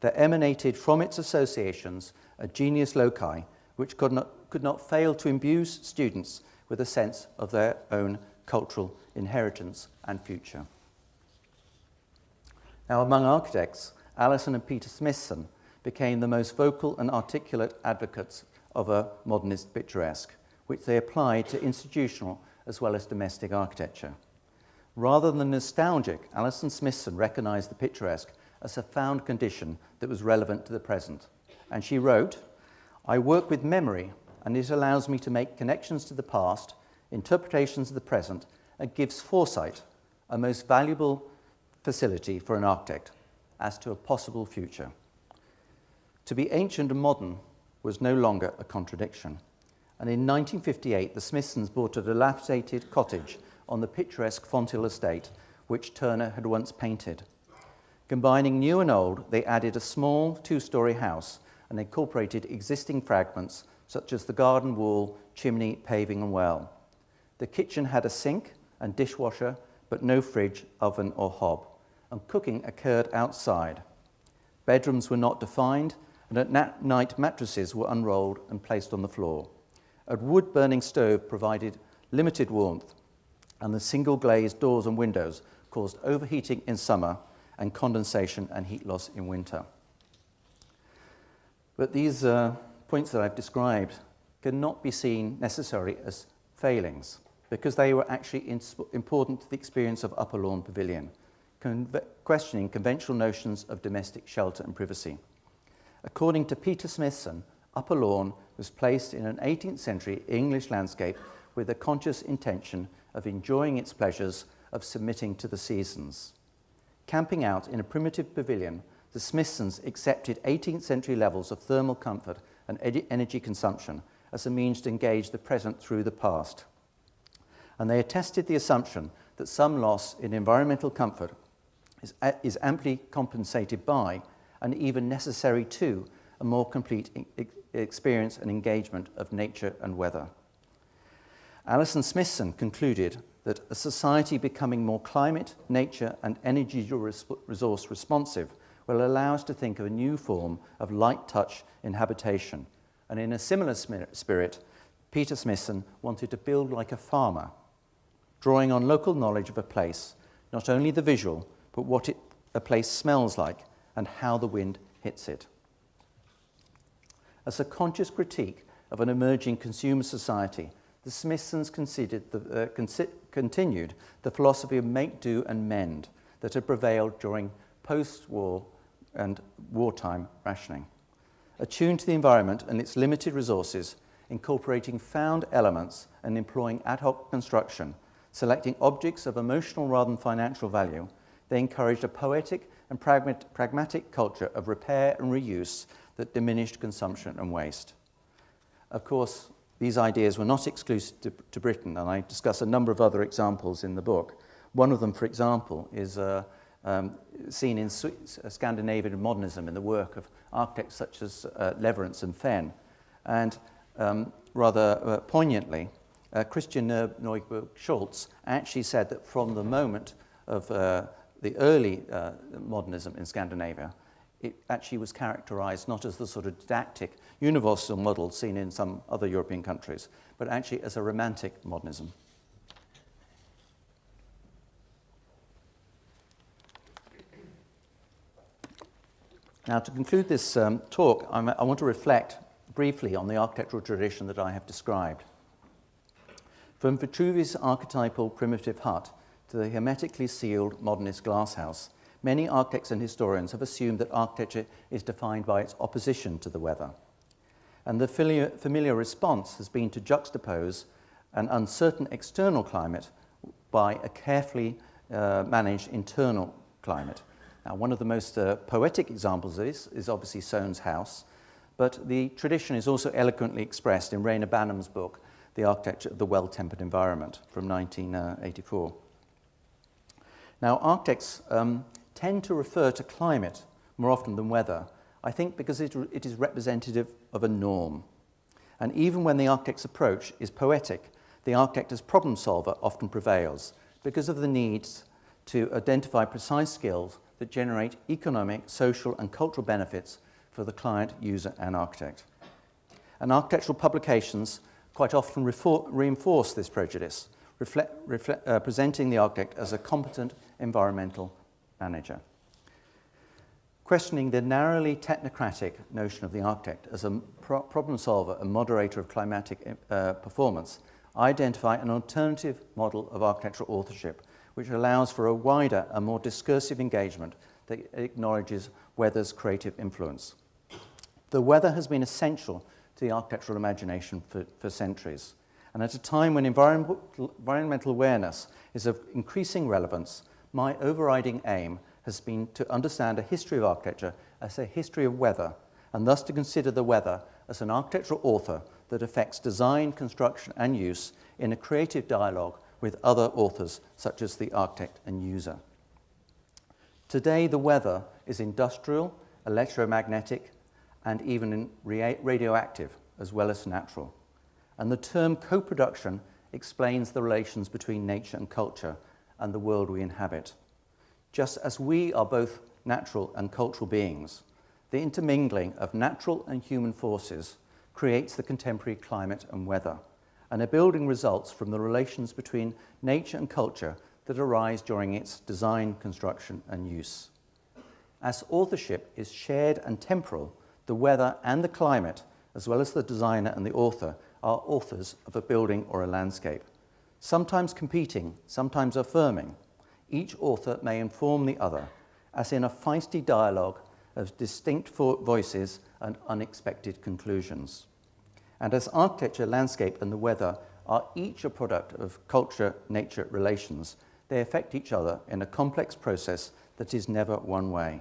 S3: "There emanated from its associations a genius loci which could not fail to imbue students with a sense of their own cultural inheritance and future." Now, among architects, Alison and Peter Smithson became the most vocal and articulate advocates of a modernist picturesque, which they applied to institutional as well as domestic architecture. Rather than nostalgic, Alison Smithson recognized the picturesque as a found condition that was relevant to the present. And she wrote, "I work with memory, and it allows me to make connections to the past, interpretations of the present, and gives foresight, a most valuable facility for an architect, as to a possible future." To be ancient and modern was no longer a contradiction. And in 1958, the Smithsons bought a dilapidated cottage on the picturesque Fonthill estate, which Turner had once painted. Combining new and old, they added a small 2-story house and incorporated existing fragments such as the garden wall, chimney, paving, and well. The kitchen had a sink and dishwasher, but no fridge, oven, or hob, and cooking occurred outside. Bedrooms were not defined, and at night mattresses were unrolled and placed on the floor. A wood-burning stove provided limited warmth, and the single-glazed doors and windows caused overheating in summer and condensation and heat loss in winter. But these points that I've described cannot be seen necessarily as failings, because they were actually important to the experience of Upper Lawn Pavilion, questioning conventional notions of domestic shelter and privacy. According to Peter Smithson, Upper Lawn was placed in an 18th century English landscape with a conscious intention of enjoying its pleasures, of submitting to the seasons. Camping out in a primitive pavilion, the Smithsons accepted 18th century levels of thermal comfort and energy consumption as a means to engage the present through the past. And they attested the assumption that some loss in environmental comfort is amply compensated by, and even necessary to, a more complete experience and engagement of nature and weather. Alison Smithson concluded that a society becoming more climate, nature, and energy resource responsive will allow us to think of a new form of light touch in habitation. And in a similar spirit, Peter Smithson wanted to build like a farmer, drawing on local knowledge of a place, not only the visual, but what a place smells like and how the wind hits it. As a conscious critique of an emerging consumer society, the Smithsons continued the philosophy of make, do, and mend that had prevailed during post-war and wartime rationing. Attuned to the environment and its limited resources, incorporating found elements and employing ad hoc construction, selecting objects of emotional rather than financial value, they encouraged a poetic and pragmatic culture of repair and reuse that diminished consumption and waste. Of course, these ideas were not exclusive to Britain, and I discuss a number of other examples in the book. One of them, for example, is seen in Scandinavian modernism in the work of architects such as Leverance and Fenn. And rather poignantly, Christian Neuburg Schultz actually said that from the moment of the early modernism in Scandinavia, it actually was characterized not as the sort of didactic universal model seen in some other European countries, but actually as a romantic modernism. Now, to conclude this talk, I want to reflect briefly on the architectural tradition that I have described. From Vitruvius' archetypal primitive hut to the hermetically sealed modernist glasshouse, many architects and historians have assumed that architecture is defined by its opposition to the weather. And the familiar response has been to juxtapose an uncertain external climate by a carefully managed internal climate. Now, one of the most poetic examples of this is obviously Soane's house, but the tradition is also eloquently expressed in Rayner Banham's book, The Architecture of the Well-Tempered Environment, from 1984. Now, architects tend to refer to climate more often than weather, I think because it is representative of a norm. And even when the architect's approach is poetic, the architect as problem solver often prevails because of the needs to identify precise skills that generate economic, social, and cultural benefits for the client, user, and architect. And architectural publications quite often reinforce this prejudice, presenting the architect as a competent environmental manager. Questioning the narrowly technocratic notion of the architect as a problem solver and moderator of climatic performance, I identify an alternative model of architectural authorship which allows for a wider and more discursive engagement that acknowledges weather's creative influence. The weather has been essential to the architectural imagination for centuries, and at a time when environmental awareness is of increasing relevance, my overriding aim has been to understand a history of architecture as a history of weather, and thus to consider the weather as an architectural author that affects design, construction, and use in a creative dialogue with other authors such as the architect and user. Today, the weather is industrial, electromagnetic, and even radioactive, as well as natural. And the term co-production explains the relations between nature and culture and the world we inhabit. Just as we are both natural and cultural beings, the intermingling of natural and human forces creates the contemporary climate and weather, and a building results from the relations between nature and culture that arise during its design, construction, and use. As authorship is shared and temporal, the weather and the climate, as well as the designer and the author, are authors of a building or a landscape. Sometimes competing, sometimes affirming, each author may inform the other, as in a feisty dialogue of distinct voices and unexpected conclusions. And as architecture, landscape, and the weather are each a product of culture-nature relations, they affect each other in a complex process that is never one way.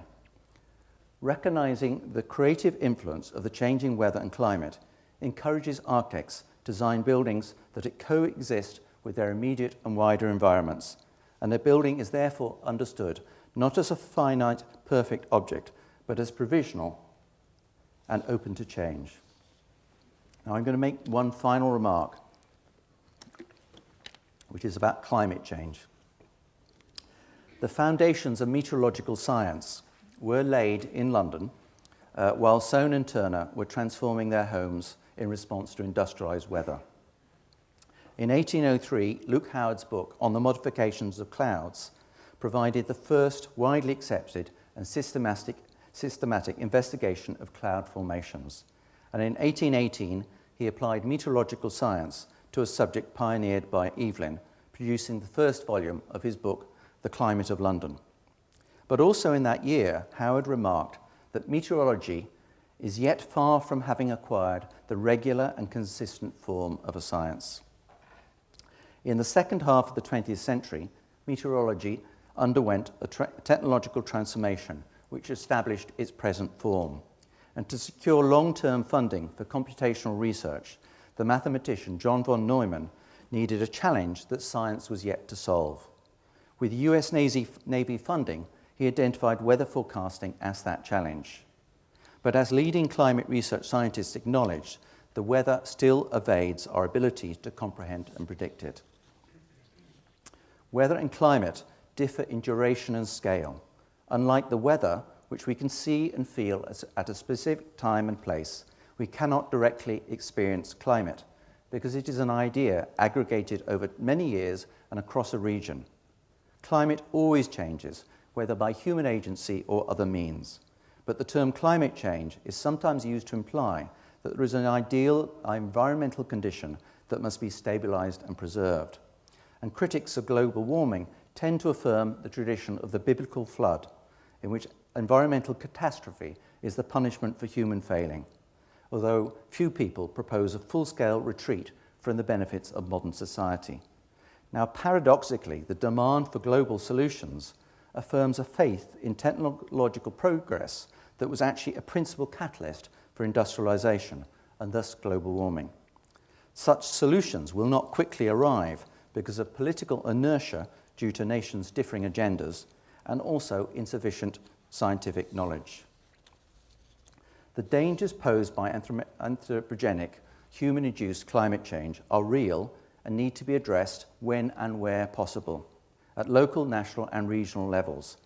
S3: Recognizing the creative influence of the changing weather and climate encourages architects to design buildings that coexist with their immediate and wider environments, and a building is therefore understood not as a finite, perfect object, but as provisional and open to change. Now, I'm going to make one final remark, which is about climate change. The foundations of meteorological science were laid in London while Soane and Turner were transforming their homes in response to industrialized weather. In 1803, Luke Howard's book On the Modifications of Clouds provided the first widely accepted and systematic investigation of cloud formations. And in 1818, he applied meteorological science to a subject pioneered by Evelyn, producing the first volume of his book, The Climate of London. But also in that year, Howard remarked that meteorology is yet far from having acquired the regular and consistent form of a science. In the second half of the 20th century, meteorology underwent a technological transformation which established its present form. And to secure long-term funding for computational research, the mathematician John von Neumann needed a challenge that science was yet to solve. With US Navy funding, he identified weather forecasting as that challenge. But as leading climate research scientists acknowledged, the weather still evades our ability to comprehend and predict it. Weather and climate differ in duration and scale. Unlike the weather, which we can see and feel at a specific time and place, we cannot directly experience climate because it is an idea aggregated over many years and across a region. Climate always changes, whether by human agency or other means. But the term climate change is sometimes used to imply that there is an ideal environmental condition that must be stabilized and preserved. And critics of global warming tend to affirm the tradition of the biblical flood, in which environmental catastrophe is the punishment for human failing, although few people propose a full-scale retreat from the benefits of modern society. Now, paradoxically, the demand for global solutions affirms a faith in technological progress that was actually a principal catalyst for industrialization and thus global warming. Such solutions will not quickly arrive because of political inertia due to nations' differing agendas and also insufficient scientific knowledge. The dangers posed by anthropogenic, human-induced climate change are real and need to be addressed when and where possible, at local, national and regional levels.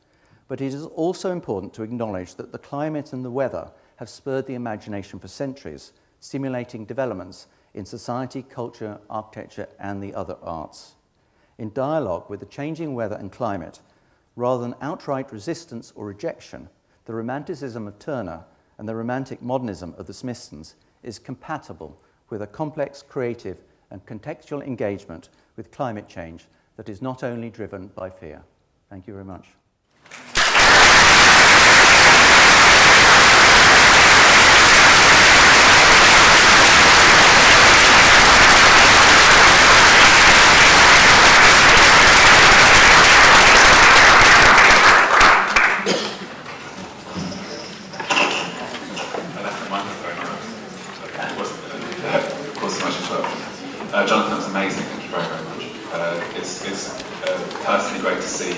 S3: But it is also important to acknowledge that the climate and the weather have spurred the imagination for centuries, stimulating developments in society, culture, architecture and the other arts. In dialogue with the changing weather and climate, rather than outright resistance or rejection, the romanticism of Turner and the romantic modernism of the Smithsons is compatible with a complex, creative and contextual engagement with climate change that is not only driven by fear. Thank you very much.
S2: Jonathan, it's amazing. Thank you very, very much. It's personally great to see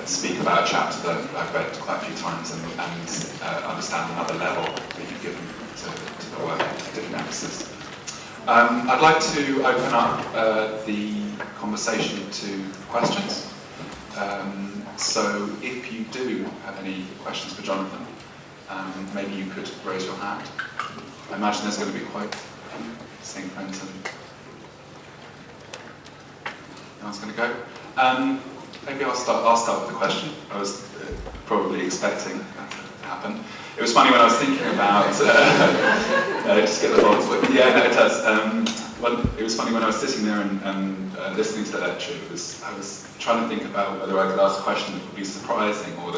S2: speak about a chapter that I've read quite a few times and understand another level that you've given to the work, different emphasis. I'd like to open up the conversation to questions. So if you do have any questions for Jonathan, maybe you could raise your hand. I imagine there's going to be quite St. Quentin. No one's going to go. Maybe I'll start with the question. I was probably expecting that to happen. It was funny when I was thinking about just get the box. Yeah, no, it does. Well, it was funny when I was sitting there and listening to the lecture. I was trying to think about whether I could ask a question that would be surprising or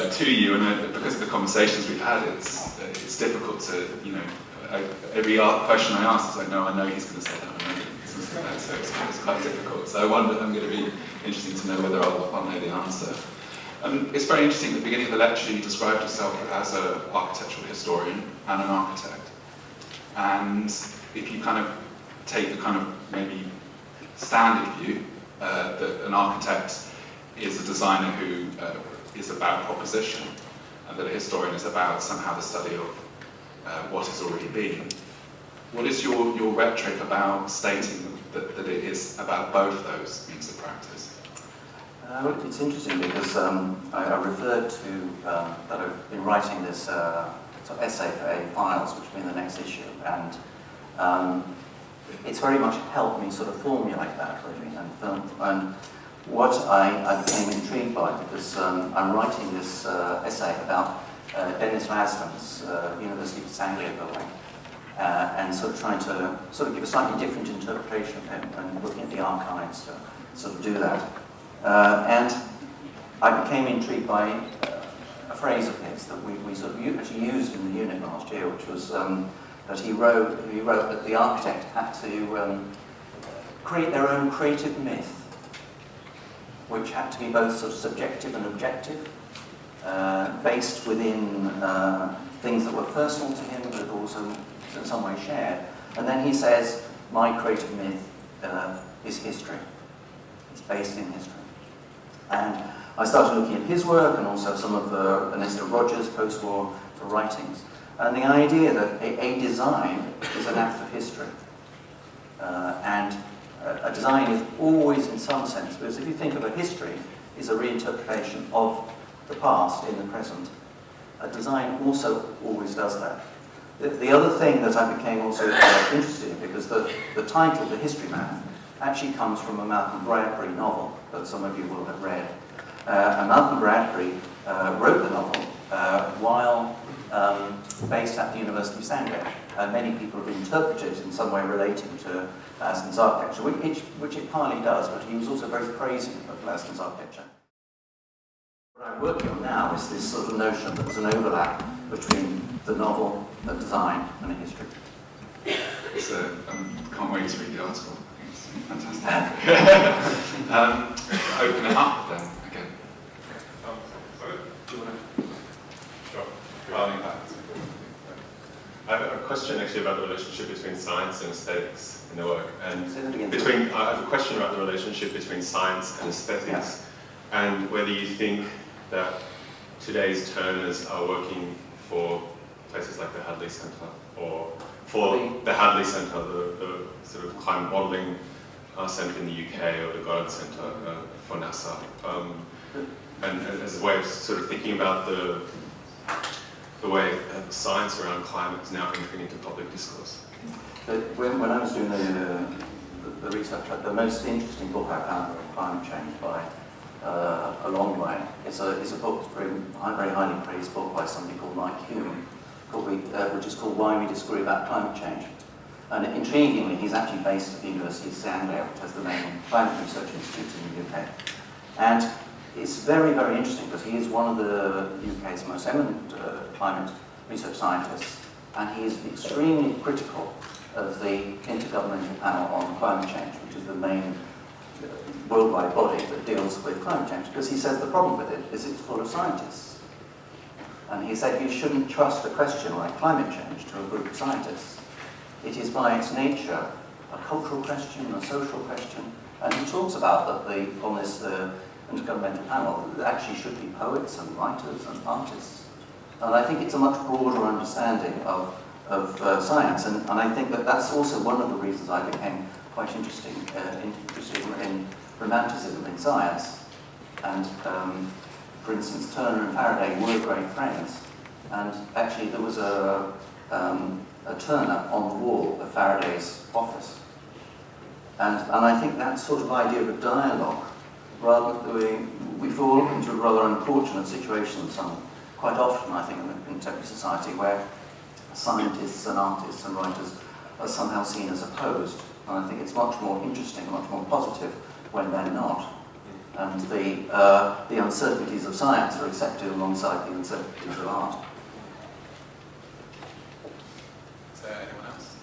S2: to you, and because of the conversations we've had, it's difficult to, you know. Every question I ask is like, no, I know he's going to say that, I know he's going to say that, so it's quite difficult. So I wonder, I'm going to be interesting to know whether I'll know the answer. It's very interesting, at the beginning of the lecture, you described yourself as an architectural historian and an architect. And if you kind of take the kind of maybe standard view that an architect is a designer who is about proposition, and that a historian is about somehow the study of what has already been. What is your rhetoric about stating that it is about both those means of practice?
S3: Well, it's interesting because I referred to that I've been writing this sort of essay for A Files, which will be in the next issue, and it's very much helped me sort of formulate that really. And what I became intrigued by, because I'm writing this essay about Dennis Rasmussen's University of Anglia building, and sort of trying to sort of give a slightly different interpretation of him and looking at the archives to sort of do that. And I became intrigued by a phrase of his that we sort of actually used in the unit last year, which was that he wrote that the architect had to create their own creative myth, which had to be both sort of subjective and objective, based within things that were personal to him, but also in some way shared. And then he says, my creative myth is history. It's based in history. And I started looking at his work and also some of Ernesto Rogers' post-war writings. And the idea that a design is an act of history. And a design is always, in some sense, because if you think of a history, is a reinterpretation of the past in the present. A design also always does that. The other thing that I became also interested in, because the title, The History Man, actually comes from a Malcolm Bradbury novel that some of you will have read. And Malcolm Bradbury wrote the novel while based at the University of Sandhurst. Many people have interpreted it in some way relating to Glaston's architecture, which it partly does, but he was also very praising of Glaston's architecture. What I'm working on now is this sort of notion that there's an overlap between the novel, the design, and a history.
S2: Can't wait to read the article. I think it's fantastic. Open it up then again.
S4: Do you want to? Sure. I have a question actually about the relationship between science and aesthetics in the work. And I have a question about the relationship between science and aesthetics, and whether you think that today's Turners are working for places like the Hadley Centre, or for the Hadley Centre, the sort of climate modelling centre in the UK, or the Goddard Centre for NASA, and as a way of sort of thinking about the way that science around climate is now entering into public discourse.
S3: When I was doing the research, the most interesting book I found on climate change by a long way is a book, a very highly praised book by somebody called Mike Hume, which is called Why We Disagree About Climate Change. And intriguingly, he's actually based at the University of Sandhurst, which has the main climate research institute in the UK. And it's very, very interesting because he is one of the UK's most eminent climate research scientists, and he is extremely critical of the Intergovernmental Panel on Climate Change, which is the main worldwide body that deals with climate change, because he says the problem with it is it's full of scientists. And he said you shouldn't trust a question like climate change to a group of scientists. It is by its nature a cultural question, a social question, and he talks about that on this Intergovernmental Panel, there actually should be poets and writers and artists. And I think it's a much broader understanding of science, and I think that that's also one of the reasons I became quite interested in romanticism in science. And for instance, Turner and Faraday were great friends, and actually there was a Turner on the wall of Faraday's office. And I think that sort of idea of a dialogue, rather than we fall into a rather unfortunate situation quite often, I think, in the contemporary society, where scientists and artists and writers are somehow seen as opposed. And I think it's much more interesting, much more positive when they're not. And the uncertainties of science are accepted alongside the uncertainties of art.
S2: Is there anyone else?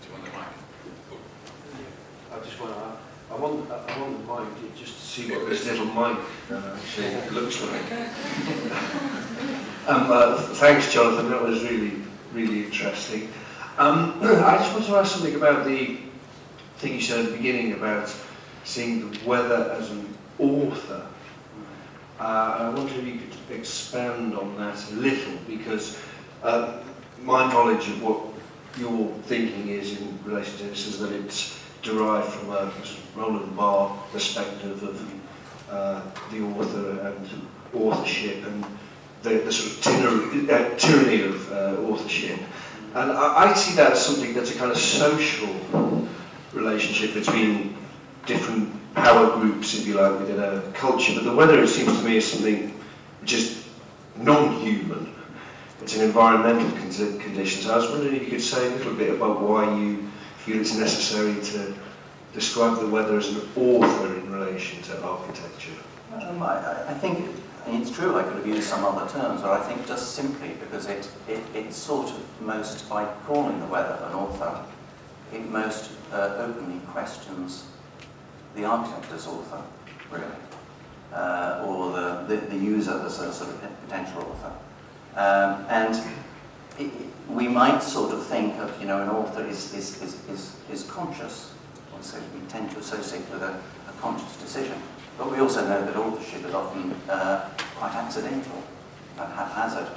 S2: Do you want the mic?
S5: I just want to. I want the mic just to see what this little mic actually looks like. Thanks, Jonathan. That was really, really interesting. I just want to ask something about the thing you said at the beginning about seeing the weather as an author. I wonder if you could expand on that a little, because my knowledge of what your thinking is in relation to this is that it's derived from a Roland Barthes perspective of the author and authorship and the sort of tyranny of authorship. And I see that as something that's a kind of social relationship between different power groups, if you like, within a culture. But the weather, it seems to me, is something which is non-human. it's an environmental condition. So I was wondering if you could say a little bit about why you feel it's necessary to describe the weather as an author in relation to architecture.
S3: I think it's true I could have used some other terms, but I think just simply because it sort of most, by calling the weather an author, it most openly questions the architect as author, really, or the user as a sort of potential author. We might sort of think of, an author is conscious. So we tend to associate with a conscious decision. But we also know that authorship is often quite accidental and haphazard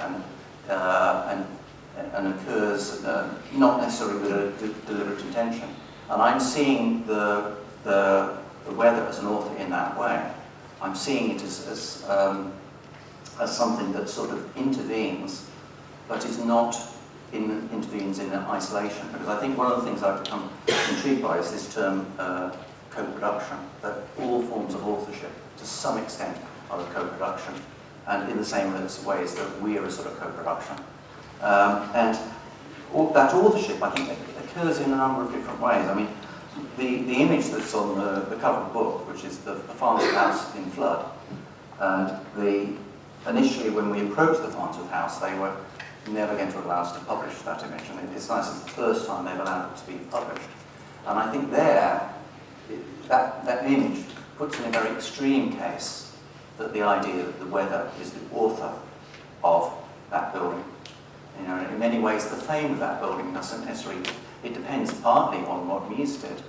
S3: and occurs not necessarily with a deliberate intention. And I'm seeing the weather as an author in that way. I'm seeing it as something that sort of intervenes, but is not intervenes in isolation. Because I think one of the things I've become intrigued by is this term co-production, that all forms of authorship, to some extent, are a co-production, and in the same ways that we are a sort of co-production. And that authorship, I think, occurs in a number of different ways. I mean, the image that's on the cover of the book, which is the Farnsworth House in flood, and initially when we approached the Farnsworth House, they were never going to allow us to publish that image, and it's nice, it's the first time they've allowed it to be published. And I think that image puts in a very extreme case that the idea that the weather is the author of that building. In many ways, the fame of that building doesn't necessarily, it depends partly on what Mies did,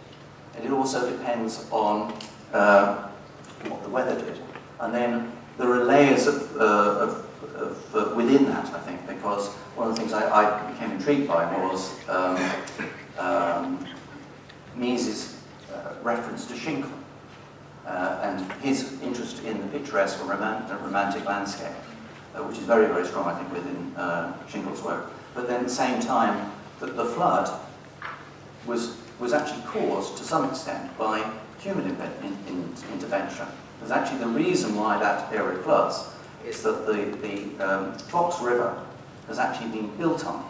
S3: and it also depends on what the weather did. And then there are layers of within that, I think, because one of the things I became intrigued by was Mies's reference to Schinkel and his interest in the picturesque or romantic landscape, which is very, very strong, I think, within Schinkel's work. But then at the same time, the flood was actually caused, to some extent, by human intervention. Because actually the reason why that area floods is that the Fox River has actually been built on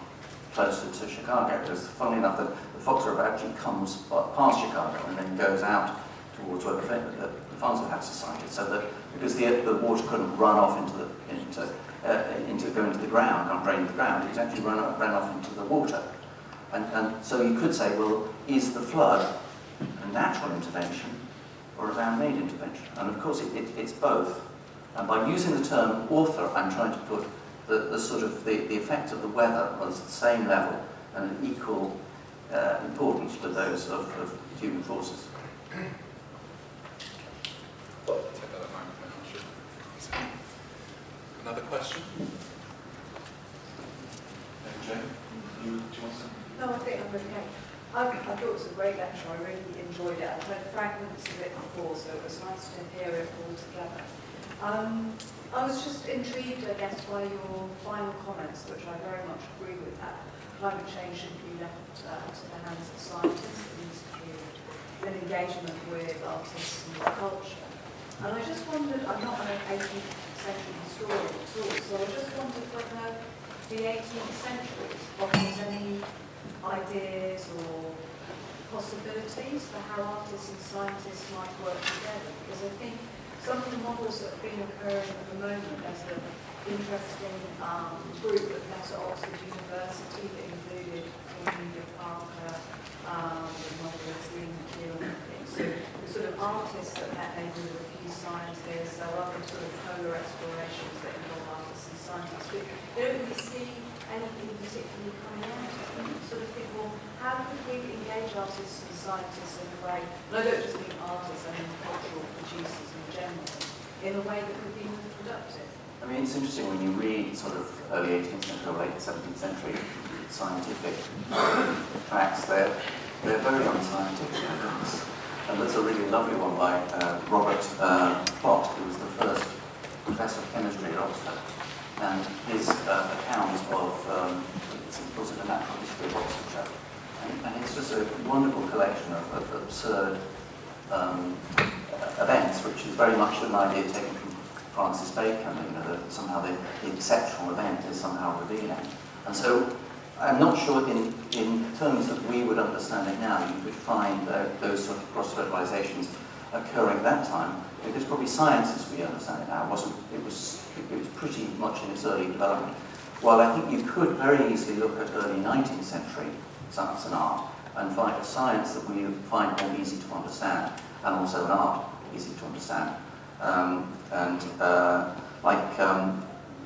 S3: closer to Chicago. Because, funnily enough, the Fox River actually comes past Chicago and then goes out towards where the Farnsworth House is sited. So that because the water couldn't run off go into the ground, can't drain the ground, it's actually ran off into the water. And so you could say, well, is the flood a natural intervention or a man-made intervention? And of course, it's both. And by using the term author, I'm trying to put the sort of the effect of the weather on the same level and an equal importance to those of human forces.
S2: Another question? Jane, do you want to?
S6: No, I think I'm okay. I thought it was a great lecture. I really enjoyed it. I've heard fragments of it before, so it was nice to hear it all together. I was just intrigued, I guess, by your final comments, which I very much agree with, that climate change should be left to the hands of scientists. There needs to be an engagement with artists and culture. And I just wondered, I'm not an 18th century historian at all, so I just wondered whether the 18th century offers any ideas or possibilities for how artists and scientists might work together. Because I think some of the models that have been occurring at the moment, there's an interesting group that met at Oxford University that included Emilia Parker, the novelist Lynn Keel, and things. So the sort of artists that met maybe with a few scientists, there are other sort of polar explorations that involve artists and scientists. But you don't really see anything particularly coming out of them. You sort of think, well, how could we engage artists and scientists in a way, and I don't just mean artists, I mean cultural producers in general, in a way that could be more productive?
S3: I mean, it's interesting when you read sort of early 18th century or late 17th century scientific tracts, they're very unscientific. And there's a really lovely one by Robert Plott, who was the first professor of chemistry at Oxford. And his account of, was it a natural history of Oxfordshire? And it's just a wonderful collection of absurd events, which is very much an idea taken from Francis Bacon, that somehow the exceptional event is somehow revealing. And so I'm not sure in terms that we would understand it now, you could find those sort of cross-fertilizations occurring at that time, because probably science as we understand it now it was pretty much in its early development. Well, I think you could very easily look at early 19th century science and art and find a science that we find more easy to understand, and also an art easy to understand.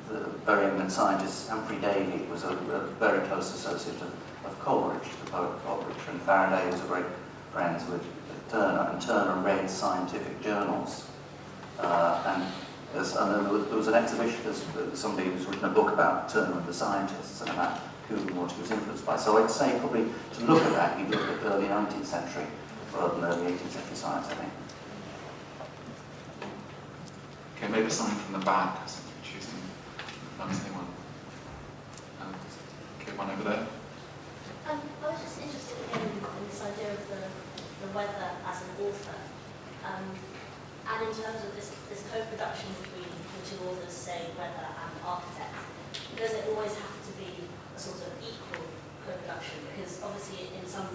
S3: The very eminent scientist Humphrey Davy was a very close associate of Coleridge, the poet Coleridge, and Faraday was very friends with Turner, and Turner read scientific journals. And there was an exhibition, somebody who's written a book about Turner and the scientists and about who and what he was influenced by. So I'd say probably to look at that, you'd look at early 19th century rather than early 18th century science, I think.
S2: Okay, maybe someone from the back is choosing anyone. Okay, one over there.
S7: I was just interested in this idea of the weather as an author, and in terms of this co-production between the two authors, say weather and architect. Does it always have to be a sort of equal co-production? Because obviously in some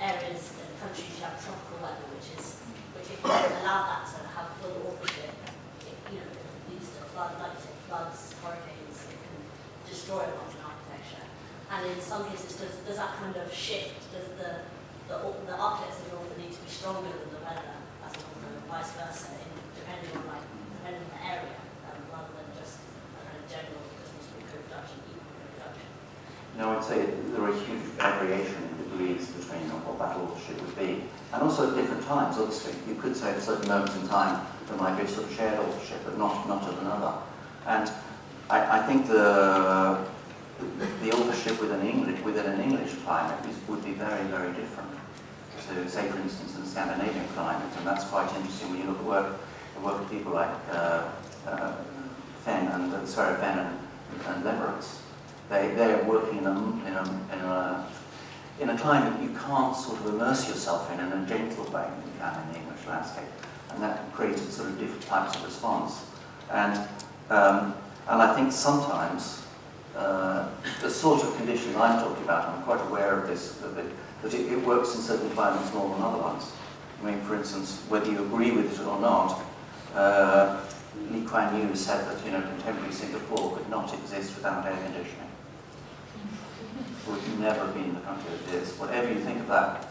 S7: areas in countries you have tropical weather, which if you allow that to have full authorship, it leads to floods, hurricanes, it can destroy a lot in architecture. And in some cases, does that kind of shift? Does the architects as an author need to be stronger than the weather as an author, and vice versa, depending on the area, rather than just a kind of general co-production, equal co-production?
S3: No, I'd say there are huge variation in degrees between what that authorship would be, and also at different times. Obviously, you could say at certain moments in time there might be a sort of shared authorship, but not at another. And I think the authorship within an English climate would be very, very different to, say, for instance, in the Scandinavian climate, and that's quite interesting when you look at the work of people like Sverre Fenn and Leverance. They're working in a climate that you can't sort of immerse yourself in a gentle way that you can in the English landscape, and that creates sort of different types of response. And I think sometimes the sort of conditions I'm talking about, I'm quite aware of this, that it works in certain climates more than other ones. I mean, for instance, whether you agree with it or not, Lee Kuan Yew said that contemporary Singapore could not exist without air conditioning. It would never be in the country that it is. Whatever you think of that,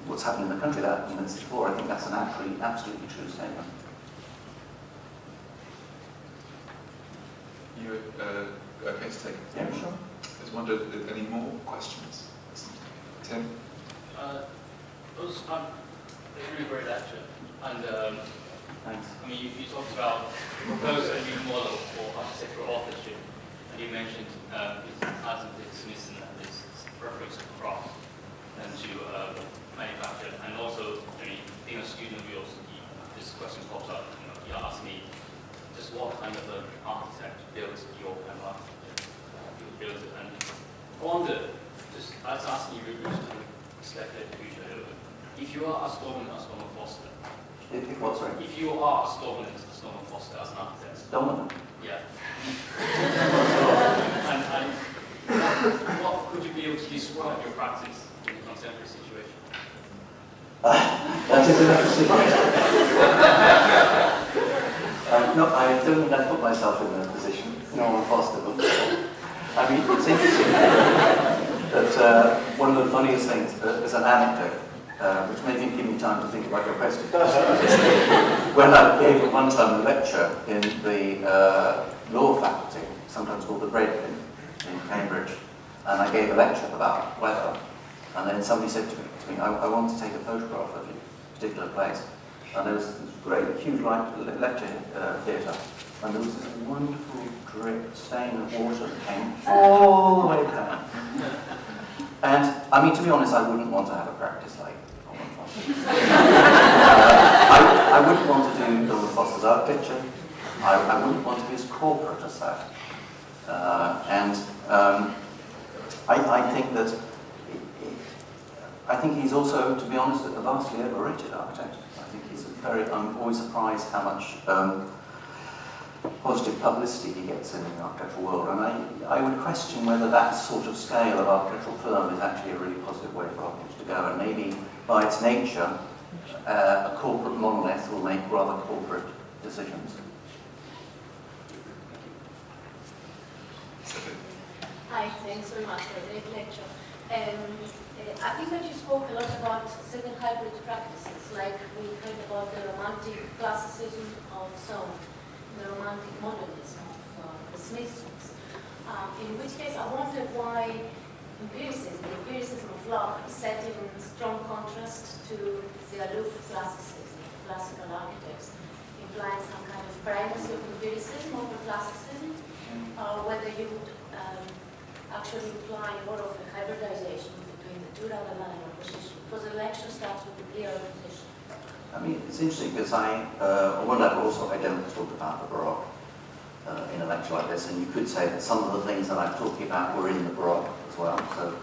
S3: what's happened in the country that minutes before, I think that's an absolutely true statement.
S2: You okay to take?
S3: Yeah, sure.
S2: I just wondered, any more questions? Tim?
S8: It was a really great lecture, and
S3: Thanks.
S8: I mean, you talked about proposed a new model for architectural authorship, and you mentioned Adam Smith and this preference to craft and to manufacture, and also, I mean, being a student of yours, this question pops up. You asked me just what kind of an architect builds your kind of architecture, builds it, and I wonder, I was asking you to speculate the future a little bit. If you are as dominant as Norman Foster,
S3: What, sorry?
S8: if you are as dominant as Norman Foster as an architect,
S3: Dominant?
S8: yeah. and what could you be able to describe your practice in a contemporary situation?
S3: That is an interesting question. No, I don't think I put myself in that position. Norman Foster before. I mean, it's interesting that one of the funniest things is an anecdote, which may give me time to think about your question. When I gave at one time a lecture in the law faculty, sometimes called the Bread Bin, in Cambridge, and I gave a lecture about weather, and then somebody said to me, I want to take a photograph of a particular place. And there was this great, huge lecture theatre, and there was this wonderful drip, stain of water that came all the way down. And, I mean, to be honest, I wouldn't want to have a practice like Norman Foster. I wouldn't want to do Norman Foster's architecture. I wouldn't want to be as corporate as that. I think he's also, to be honest, a vastly overrated architect. I think he's a I'm always surprised how much positive publicity he gets in the architectural world, and I would question whether that sort of scale of architectural firm is actually a really positive way for architects to go, and maybe by its nature, a corporate monolith will make rather corporate decisions.
S9: Hi, thanks very much for a great lecture. I think that you spoke a lot about certain hybrid practices, like we heard about the romantic classicism of sound, the romantic modernism of the Smithsons. In which case, I wondered why the empiricism of Locke is set in strong contrast to the aloof classicism of classical architects, implying some kind of primacy of empiricism over classicism, whether you would actually imply more of a hybridization between the two rather than an opposition, because the lecture starts with a clear opposition.
S3: I mean, it's interesting because on one level also I don't talk about the Baroque in a lecture like this, and you could say that some of the things that I'm talking about were in the Baroque as well. So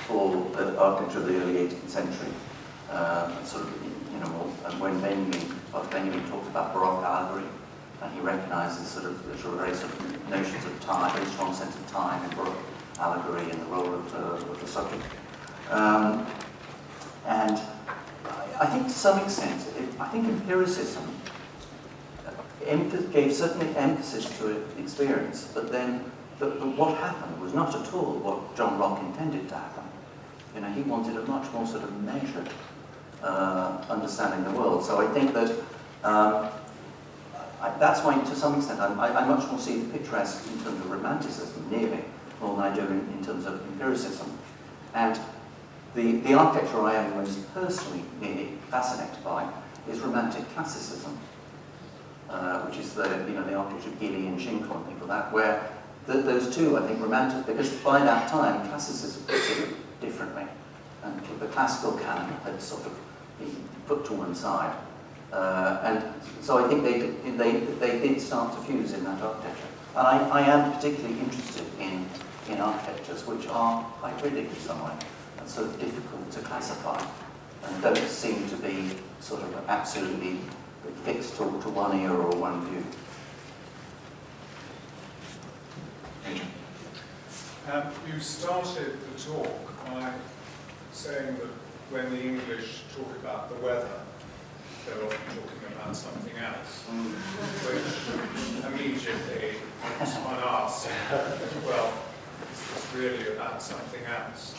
S3: for the architecture of the early 18th century, sort of, you know, and when Benjamin talked about Baroque allegory, and he recognises sort of very sort of notions of time, very strong sense of time in Baroque allegory and the role of the subject. And I think to some extent, I think empiricism gave certainly emphasis to experience, but then what happened was not at all what John Locke intended to happen. You know, he wanted a much more sort of measured understanding of the world. So I think that that's why, to some extent, I much more see the picturesque in terms of romanticism, nearly, more than I do in terms of empiricism. And the architecture I am most personally nearly fascinated by is romantic classicism, which is the architecture of Gilly and Schinkel and people like that, where those two, I think, romantic, because by that time classicism was considered differently, and the classical canon had sort of been put to one side. And so I think they did start to fuse in that architecture. And I am particularly interested in architectures which are hybridic in some way, and sort of difficult to classify, and don't seem to be sort of absolutely fixed to one era or one view.
S10: You started the talk by saying that when the English talk about the weather, they're often talking about something else, which immediately one asks, well, is this really about something else?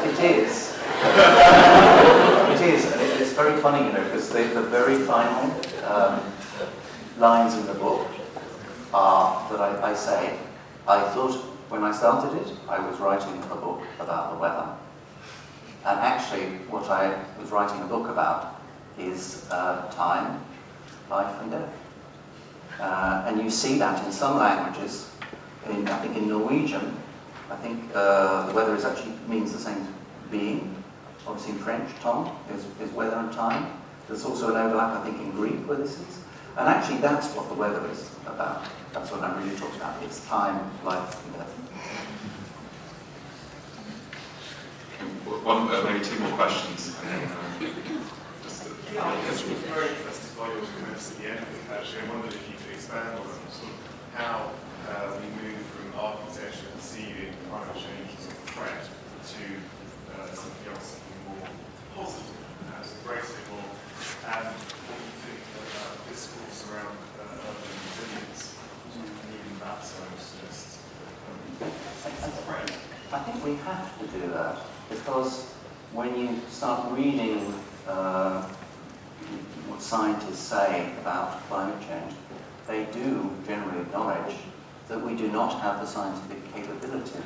S3: It is. It is, and it's very funny, you know, because the very final lines in the book are that I say, I thought when I started it, I was writing a book about the weather. And actually, what I was writing a book about is time, life and death. And you see that in some languages. I think in Norwegian, I think the weather actually means the same being. Obviously in French, temps is weather and time. There's also an overlap, I think, in Greek where this is. And actually that's what the weather is about. That's what I'm really talking about. It's time, life and death.
S2: Maybe two more questions.
S11: I was very interested by your comments at the end. Actually, I wondered if you could expand on sort of how we move from architecture perceiving climate change as a threat to something else, something more positive, perhaps embracing more, and what you think about discourse around urban resilience, and even that sort of suggests
S3: I think we have to do that, because when you start reading what scientists say about climate change, they do generally acknowledge that we do not have the scientific capability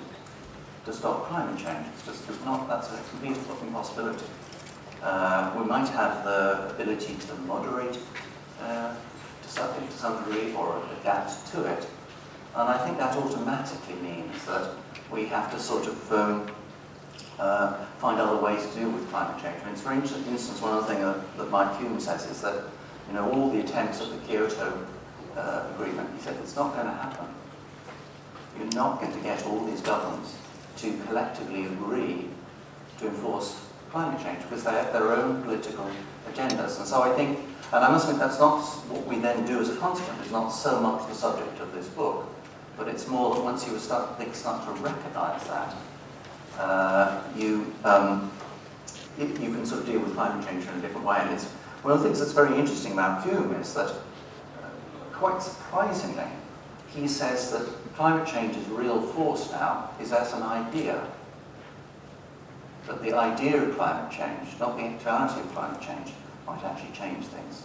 S3: to stop climate change. It's just that's a complete impossibility. We might have the ability to moderate to some degree or adapt to it. And I think that automatically means that we have to sort of find other ways to deal with climate change. I mean, for instance, one other thing that Mike Hume says is that, you know, all the attempts at the Kyoto Agreement, he said, it's not going to happen. You're not going to get all these governments to collectively agree to enforce climate change, because they have their own political agendas. And so I think, and I must admit that's not what we then do as a consequence, it's not so much the subject of this book, but it's more that once you start to recognise that, you can sort of deal with climate change in a different way. And it's one of the things that's very interesting about Hume is that, quite surprisingly, he says that climate change's real force now is as an idea. That the idea of climate change, not the actuality of climate change, might actually change things.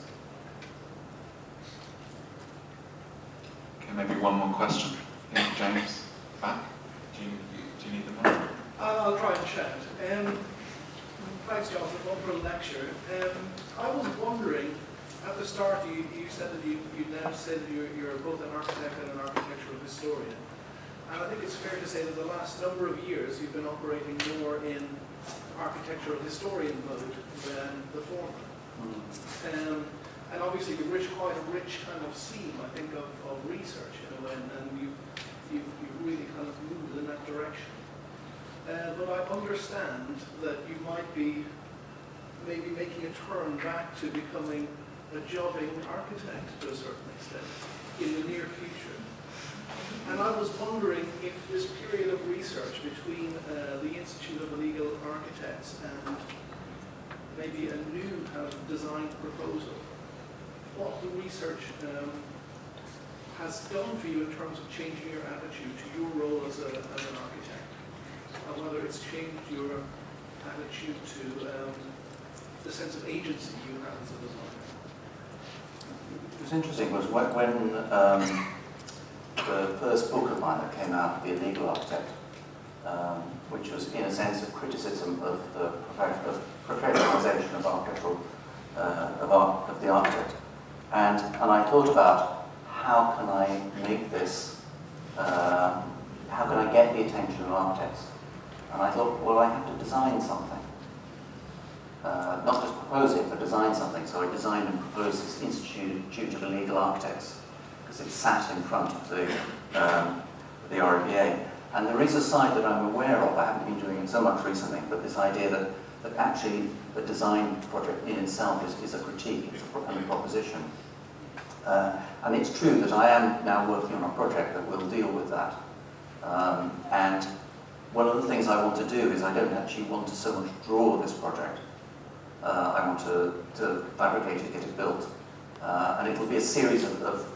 S2: Okay, maybe one more question. Yeah, James, back. Do you need the mic?
S12: I'll try and chat. Thanks, Jonathan, for the lecture. I was wondering, at the start you said that you now said you're both an architect and an architectural historian. And I think it's fair to say that the last number of years you've been operating more in architectural historian mode than the former. And obviously you've quite a rich kind of seam, I think, of research in a way, and you've really kind of moved in that direction. But I understand that you might be maybe making a turn back to becoming a jobbing architect to a certain extent in the near future. And I was wondering if this period of research between the Institute of Legal Architects and maybe a new kind of design proposal, what the research has done for you in terms of changing your attitude to your role as an architect, and whether it's changed your attitude to the sense of agency you have as a designer.
S3: It was interesting was when the first book of mine that came out, The Illegal Architect, which was in a sense a criticism of the professionalisation of architectural, of the architect. And I thought about how can I make this, how can I get the attention of architects? And I thought, well, I have to design something. Not just propose it, but design something. So I designed and proposed this Institute of Legal Architects, because it sat in front of the RIBA. And there is a side that I'm aware of, I haven't been doing it so much recently, but this idea that actually the design project in itself is a critique, it's a proposition. And it's true that I am now working on a project that will deal with that. And one of the things I want to do is I don't actually want to so much draw this project. I want to fabricate it, get it built. And it'll be a series of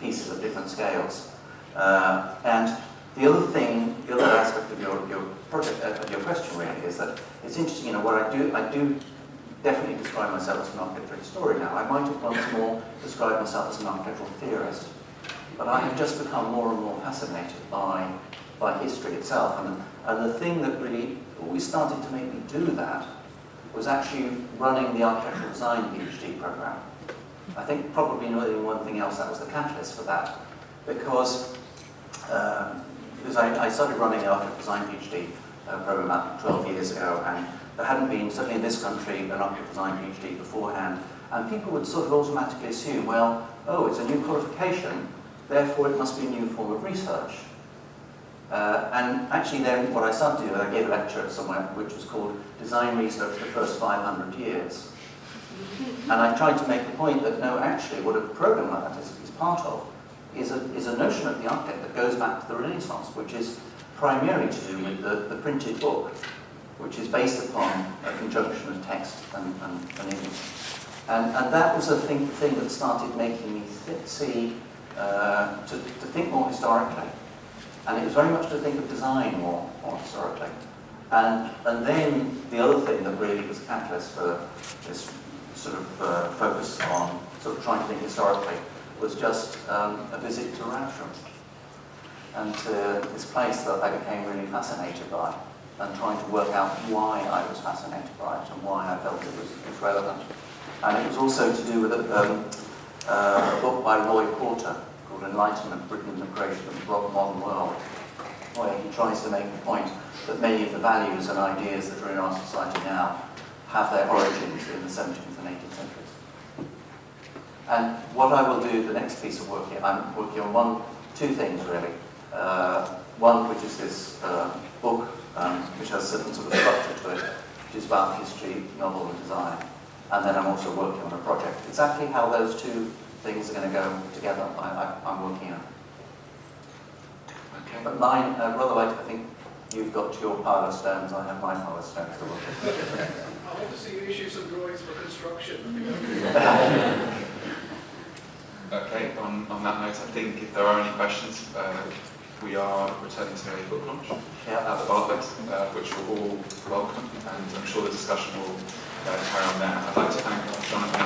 S3: pieces of different scales. And the other aspect of your project, of your question really, is that it's interesting, you know, what I do definitely describe myself as an architectural historian now. I might have once more described myself as an architectural theorist, but I have just become more and more fascinated by history itself. And the thing that really always started to make me do that was actually running the architectural design PhD program. I think probably more than one thing else, that was the catalyst for that, because I started running the architectural design PhD program about 12 years ago, and there hadn't been, certainly in this country, an architectural design PhD beforehand, and people would sort of automatically assume, well, oh, it's a new qualification, therefore it must be a new form of research. And actually then what I started to do, I gave a lecture somewhere which was called Design Research the First 500 Years. And I tried to make the point that no, actually what a program like that is part of is a notion of the architect that goes back to the Renaissance, which is primarily to do with the printed book, which is based upon a conjunction of text and image. And that was the thing that started making me see, to think more historically. And it was very much to think of design more historically. And then the other thing that really was a catalyst for this sort of focus on sort of trying to think historically was just a visit to Rowsham, and to this place that I became really fascinated by, and trying to work out why I was fascinated by it and why I felt it was relevant. And it was also to do with a book by Roy Porter called Enlightenment, Britain and the Creation of the Modern World, where he tries to make the point that many of the values and ideas that are in our society now have their origins in the 17th and 18th centuries. And what I will do, the next piece of work here, I'm working on two things really. One, which is this book, which has a certain sort of structure to it, which is about history, novel and design. And then I'm also working on a project. Exactly how those two things are going to go together, I'm working on.
S2: Okay.
S3: But mine, rather like, I think you've got your pile of stones, I have my pile of stones to work with.
S12: I want to see you issue some drawings for construction.
S2: Okay, on that note, I think if there are any questions, we are returning to a book launch at the Bartlett, which we're all welcome, and I'm sure the discussion will carry on there. I'd like to thank Jonathan